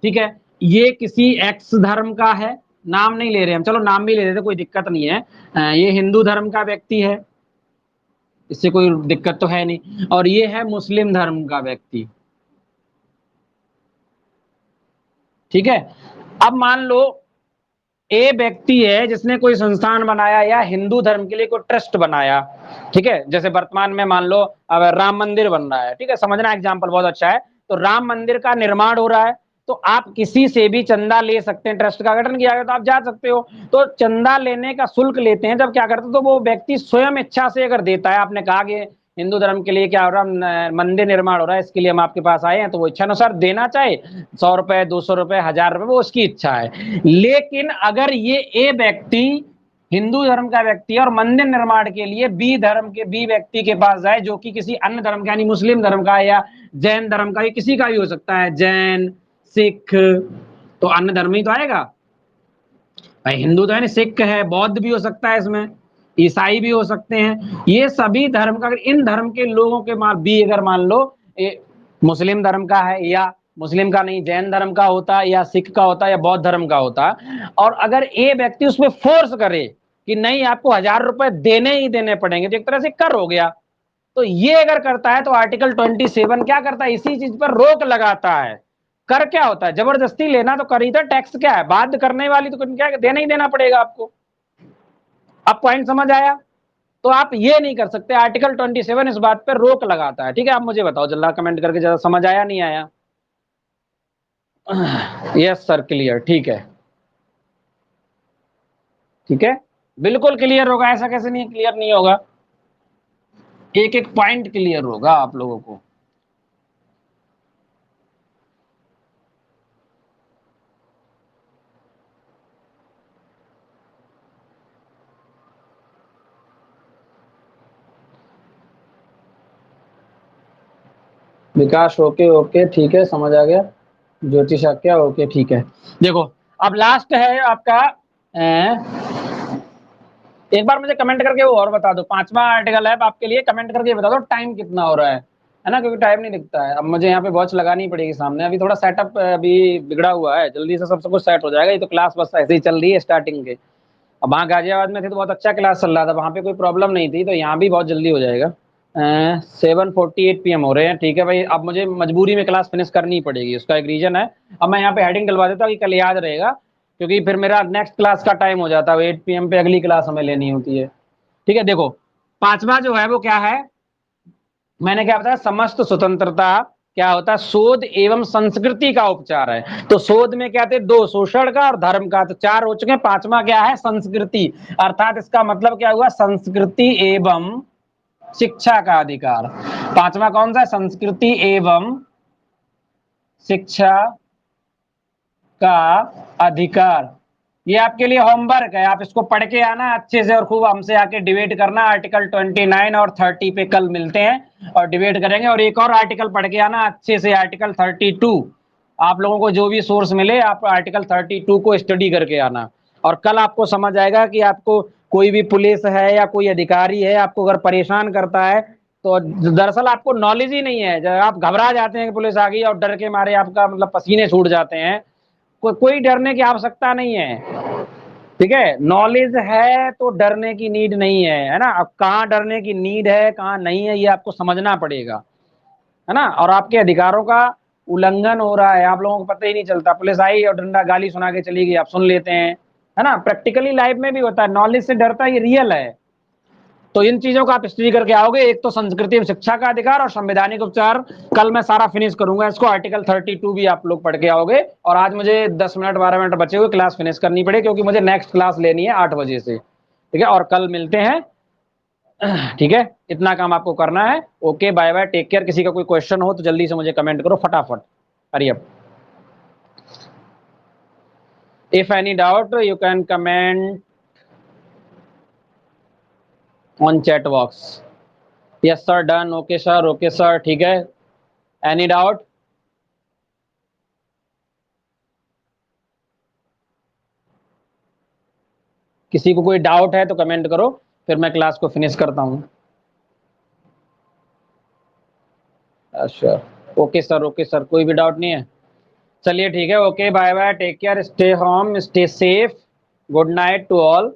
ठीक है, ये किसी एक्स धर्म का है, नाम नहीं ले रहे हम, चलो नाम भी ले लेते, कोई दिक्कत नहीं है। ये हिंदू धर्म का व्यक्ति है, इससे कोई दिक्कत तो है नहीं। और ये है मुस्लिम धर्म का व्यक्ति। ठीक है, अब मान लो ए व्यक्ति है जिसने कोई संस्थान बनाया या हिंदू धर्म के लिए कोई ट्रस्ट बनाया। ठीक है, जैसे वर्तमान में मान लो अब राम मंदिर बन रहा है, ठीक है, समझना, एग्जाम्पल बहुत अच्छा है। तो राम मंदिर का निर्माण हो रहा है, तो आप किसी से भी चंदा ले सकते हैं, ट्रस्ट का गठन किया गया तो आप जा सकते हो। तो चंदा लेने का शुल्क लेते हैं जब क्या करते हैं, तो वो व्यक्ति स्वयं इच्छा से अगर देता है, आपने कहा कि हिंदू धर्म के लिए क्या हो रहा है, मंदिर निर्माण हो रहा है, इसके लिए हम आपके पास आए हैं, तो वो इच्छा अनुसार देना चाहे 100 रुपए, 200 रुपए, 1000 रुपए, वो उसकी इच्छा है। लेकिन अगर ये ए व्यक्ति हिंदू धर्म का व्यक्ति है और मंदिर निर्माण के लिए बी धर्म के बी व्यक्ति के पास जाए, जो कि किसी अन्य धर्म का, यानी मुस्लिम धर्म का या जैन धर्म का, ये किसी का भी हो सकता है, जैन, सिख, तो अन्य धर्म ही तो आएगा भाई। हिंदू तो है नहीं, सिख है, बौद्ध भी हो सकता है इसमें, ईसाई भी हो सकते हैं, ये सभी धर्म का, अगर इन धर्म के लोगों के मान बी, अगर मान लो मुस्लिम धर्म का है, या मुस्लिम का नहीं, जैन धर्म का होता, या सिख का होता, या बौद्ध धर्म का होता, और अगर ए व्यक्ति उसमें फोर्स करे कि नहीं आपको 1000 रुपए देने ही देने पड़ेंगे, तो एक तरह से कर हो गया। तो ये अगर करता है तो आर्टिकल 27 क्या करता है, इसी चीज पर रोक लगाता है। कर क्या होता है, जबरदस्ती लेना तो कर ही था, टैक्स क्या है, बाध्य करने वाली तो क्या है, देना ही देना पड़ेगा आपको। अब पॉइंट समझ आया? तो आप ये नहीं कर सकते, आर्टिकल 27 इस बात पर रोक लगाता है। ठीक है, आप मुझे बताओ जल्दी कमेंट करके, ज्यादा समझ आया नहीं आया? यस सर, क्लियर, ठीक है, ठीक है, बिल्कुल क्लियर होगा, ऐसा कैसे नहीं क्लियर नहीं होगा, एक एक पॉइंट क्लियर होगा आप लोगों को। विकास ओके ओके, ठीक है, समझ आ गया। ज्योतिषा क्या, ओके, ठीक है। देखो अब लास्ट है आपका, एक बार मुझे कमेंट करके वो और बता दो, 5वां आर्टिकल है आपके लिए, कमेंट करके बता दो टाइम कितना हो रहा है ना, क्योंकि टाइम नहीं दिखता है। अब मुझे यहाँ पे वॉच लगानी पड़ेगी सामने, अभी थोड़ा सेटअप अभी बिगड़ा हुआ है, जल्दी से सब कुछ सेट हो जाएगा। ये तो क्लास बस ऐसे ही चल रही है स्टार्टिंग के। अब वहाँ गाजियाबाद में थे तो बहुत अच्छा क्लास चल रहा था, वहाँ पे कोई प्रॉब्लम नहीं थी, तो यहाँ भी बहुत जल्दी हो जाएगा। 7:48 PM हो रहे हैं, ठीक है भाई। अब मुझे मजबूरी में क्लास फिनिश करनी पड़ेगी, उसका एक रीजन है। अब मैं यहाँ पे हेडिंग डलवा देता हूँ कि कल याद रहेगा, क्योंकि फिर मेरा नेक्स्ट क्लास का टाइम हो जाता है, 8 PM पे अगली क्लास हमें लेनी होती है। ठीक है, देखो 5वां जो है वो क्या है, मैंने क्या बताया, समस्त स्वतंत्रता क्या होता है, शोध एवं संस्कृति का उपचार है। तो शोध में क्या थे, 2, शोषण का और धर्म का, तो 4 हो चुके हैं। 5वां क्या है, संस्कृति, अर्थात इसका मतलब क्या हुआ, संस्कृति एवं शिक्षा का अधिकार। 5वां कौन सा है, संस्कृति एवं शिक्षा का अधिकार। ये आपके लिए होमवर्क है, आप इसको पढ़ के आना अच्छे से और खूब हमसे आके डिबेट करना। आर्टिकल 29 और 30 पे कल मिलते हैं और डिबेट करेंगे। और एक और आर्टिकल पढ़ के आना अच्छे से, आर्टिकल 32। आप लोगों को जो भी सोर्स मिले, आप आर्टिकल 32 को स्टडी करके आना, और कल आपको समझ आएगा कि आपको कोई भी पुलिस है या कोई अधिकारी है, आपको अगर परेशान करता है, तो दरअसल आपको नॉलेज ही नहीं है। जब आप घबरा जाते हैं कि पुलिस आ गई और डर के मारे आपका मतलब पसीने छूट जाते हैं, कोई डरने की आवश्यकता नहीं है। ठीक है, नॉलेज है तो डरने की नीड नहीं है ना। अब कहाँ डरने की नीड है, कहाँ नहीं है, ये आपको समझना पड़ेगा, है ना। और आपके अधिकारों का उल्लंघन हो रहा है, आप लोगों को पता ही नहीं चलता, पुलिस आई और डंडा गाली सुना के चली गई, आप सुन लेते हैं, है ना। प्रैक्टिकली लाइफ में भी होता है, नॉलेज से डरता, ये रियल है। तो इन चीजों का आप स्टडी करके आओगे, एक तो संस्कृति और शिक्षा का अधिकार और संवैधानिक उपचार, कल मैं सारा फिनिश करूंगा इसको। आर्टिकल 32 भी आप लोग पढ़ के आओगे। और आज मुझे 10 मिनट 12 मिनट बचे हुए, क्लास फिनिश करनी पड़े, क्योंकि मुझे नेक्स्ट क्लास लेनी है 8 बजे से। ठीक है, और कल मिलते हैं। ठीक है, इतना काम आपको करना है। Okay, bye bye, take care. किसी का कोई क्वेश्चन हो तो जल्दी से मुझे कमेंट करो फटाफट, hurry up. If any doubt you can comment on chat box. Yes sir, done, okay sir, okay sir, ठीक है। Any doubt? किसी को कोई डाउट है तो कमेंट करो, फिर मैं क्लास को फिनिश करता हूँ। अच्छा, ओके सर, ओके सर, कोई भी डाउट नहीं है? चलिए ठीक है, okay, bye bye, take care, stay home, stay safe, good night to all.